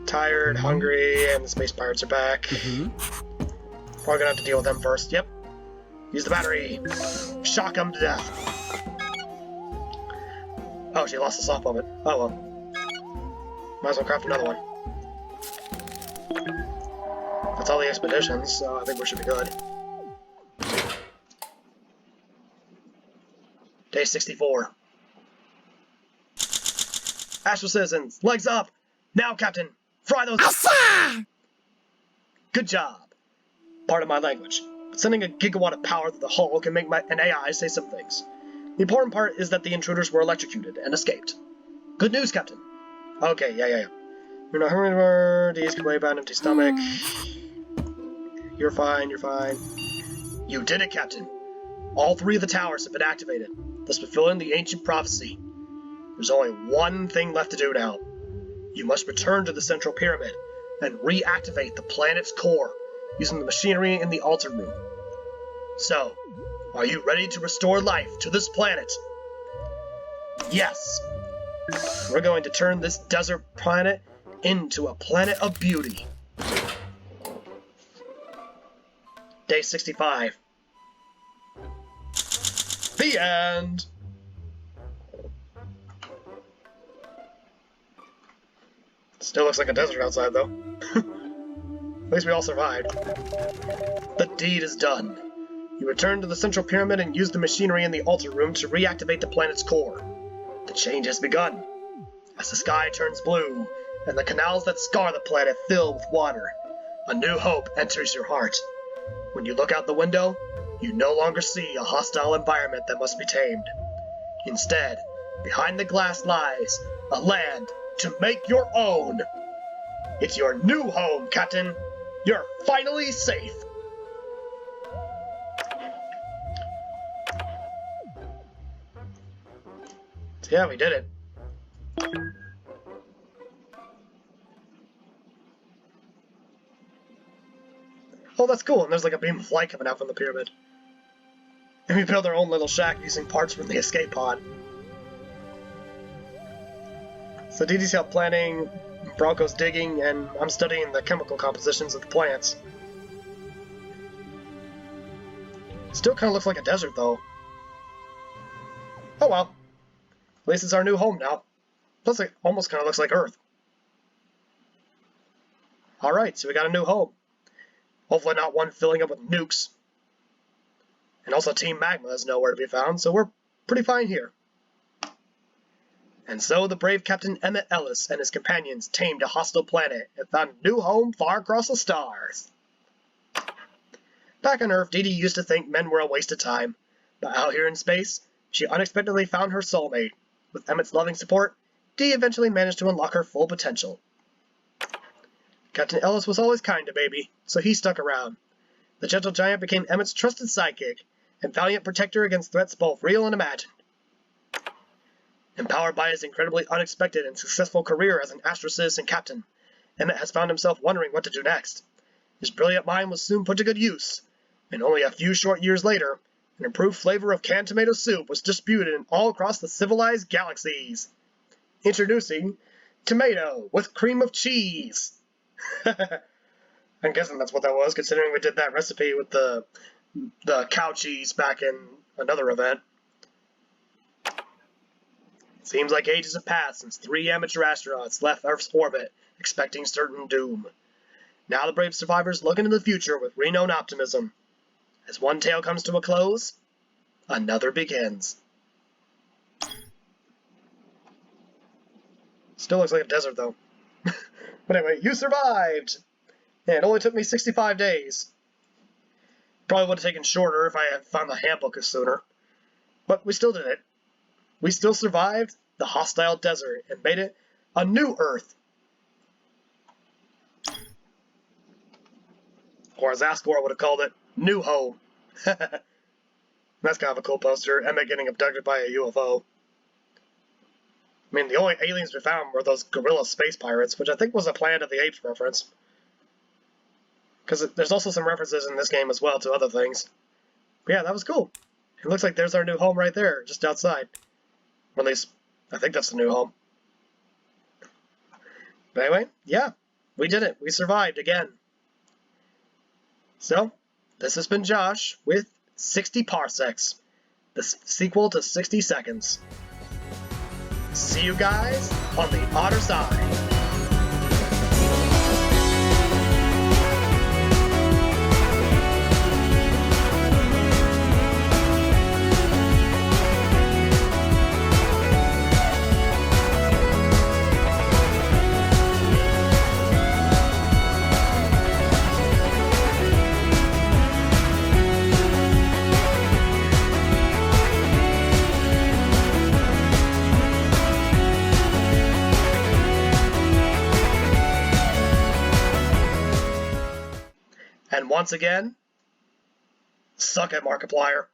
Tired, hungry, and the Space Pirates are back. Probably gonna have to deal with them first. Yep. Use the battery. Shock them to death. Oh, she lost the soft puppet. Oh well. Might as well craft another one. That's all the expeditions, so I think we should be good. Day 64. Astro Citizens, legs up! Now, Captain! Fry those... Good job. Part of my language. Sending a gigawatt of power through the hull can make an AI say some things. The important part is that the intruders were electrocuted and escaped. Good news, Captain. Okay, yeah. You're not hurrying anymore. Dee's complaining about an empty stomach. You're fine. You did it, Captain. All 3 of the towers have been activated, thus fulfilling the ancient prophecy. There's only one thing left to do now. You must return to the central pyramid and reactivate the planet's core using the machinery in the altar room. So, are you ready to restore life to this planet? Yes! We're going to turn this desert planet into a planet of beauty. Day 65. The end! Still looks like a desert outside, though. At least we all survived. The deed is done. You return to the central pyramid and use the machinery in the altar room to reactivate the planet's core. The change has begun. As the sky turns blue, and the canals that scar the planet fill with water, a new hope enters your heart. When you look out the window, you no longer see a hostile environment that must be tamed. Instead, behind the glass lies a land to make your own. It's your new home, Captain. You're finally safe. So yeah, we did it. Oh, that's cool, and there's like a beam of light coming out from the pyramid. And we built our own little shack using parts from the escape pod. So Dee Dee's help planning, Bronco's digging, and I'm studying the chemical compositions of the plants. Still kind of looks like a desert, though. Oh well. At least it's our new home now. Plus it almost kind of looks like Earth. Alright, so we got a new home. Hopefully not one filling up with nukes. And also Team Magma is nowhere to be found, so we're pretty fine here. And so the brave Captain Emmett Ellis and his companions tamed a hostile planet and found a new home far across the stars. Back on Earth, Dee Dee used to think men were a waste of time, but out here in space, she unexpectedly found her soulmate. With Emmett's loving support, Dee eventually managed to unlock her full potential. Captain Ellis was always kind to Baby, so he stuck around. The gentle giant became Emmett's trusted sidekick and valiant protector against threats both real and imagined. Empowered by his incredibly unexpected and successful career as an astro-citizen captain, Emmett has found himself wondering what to do next. His brilliant mind was soon put to good use, and only a few short years later, an improved flavor of canned tomato soup was distributed all across the civilized galaxies. Introducing tomato with cream of cheese. I'm guessing that's what that was, considering we did that recipe with the cow cheese back in another event. Seems like ages have passed since 3 amateur astronauts left Earth's orbit, expecting certain doom. Now the brave survivors look into the future with renewed optimism. As one tale comes to a close, another begins. Still looks like a desert, though. But anyway, you survived! And it only took me 65 days. Probably would have taken shorter if I had found the handbook sooner. But we still did it. We still survived the hostile desert and made it a new Earth. Or as Ascor would have called it, New Home. That's kind of a cool poster. Emmett getting abducted by a UFO. I mean, the only aliens we found were those gorilla space pirates, which I think was a Planet of the Apes reference. Because there's also some references in this game as well to other things. But yeah, that was cool. It looks like there's our new home right there, just outside. Or at least, I think that's the new home. But anyway, yeah, we did it. We survived again. So, this has been Josh with 60 Parsecs, the sequel to 60 Seconds. See you guys on the other side. And once again, suck it, Markiplier.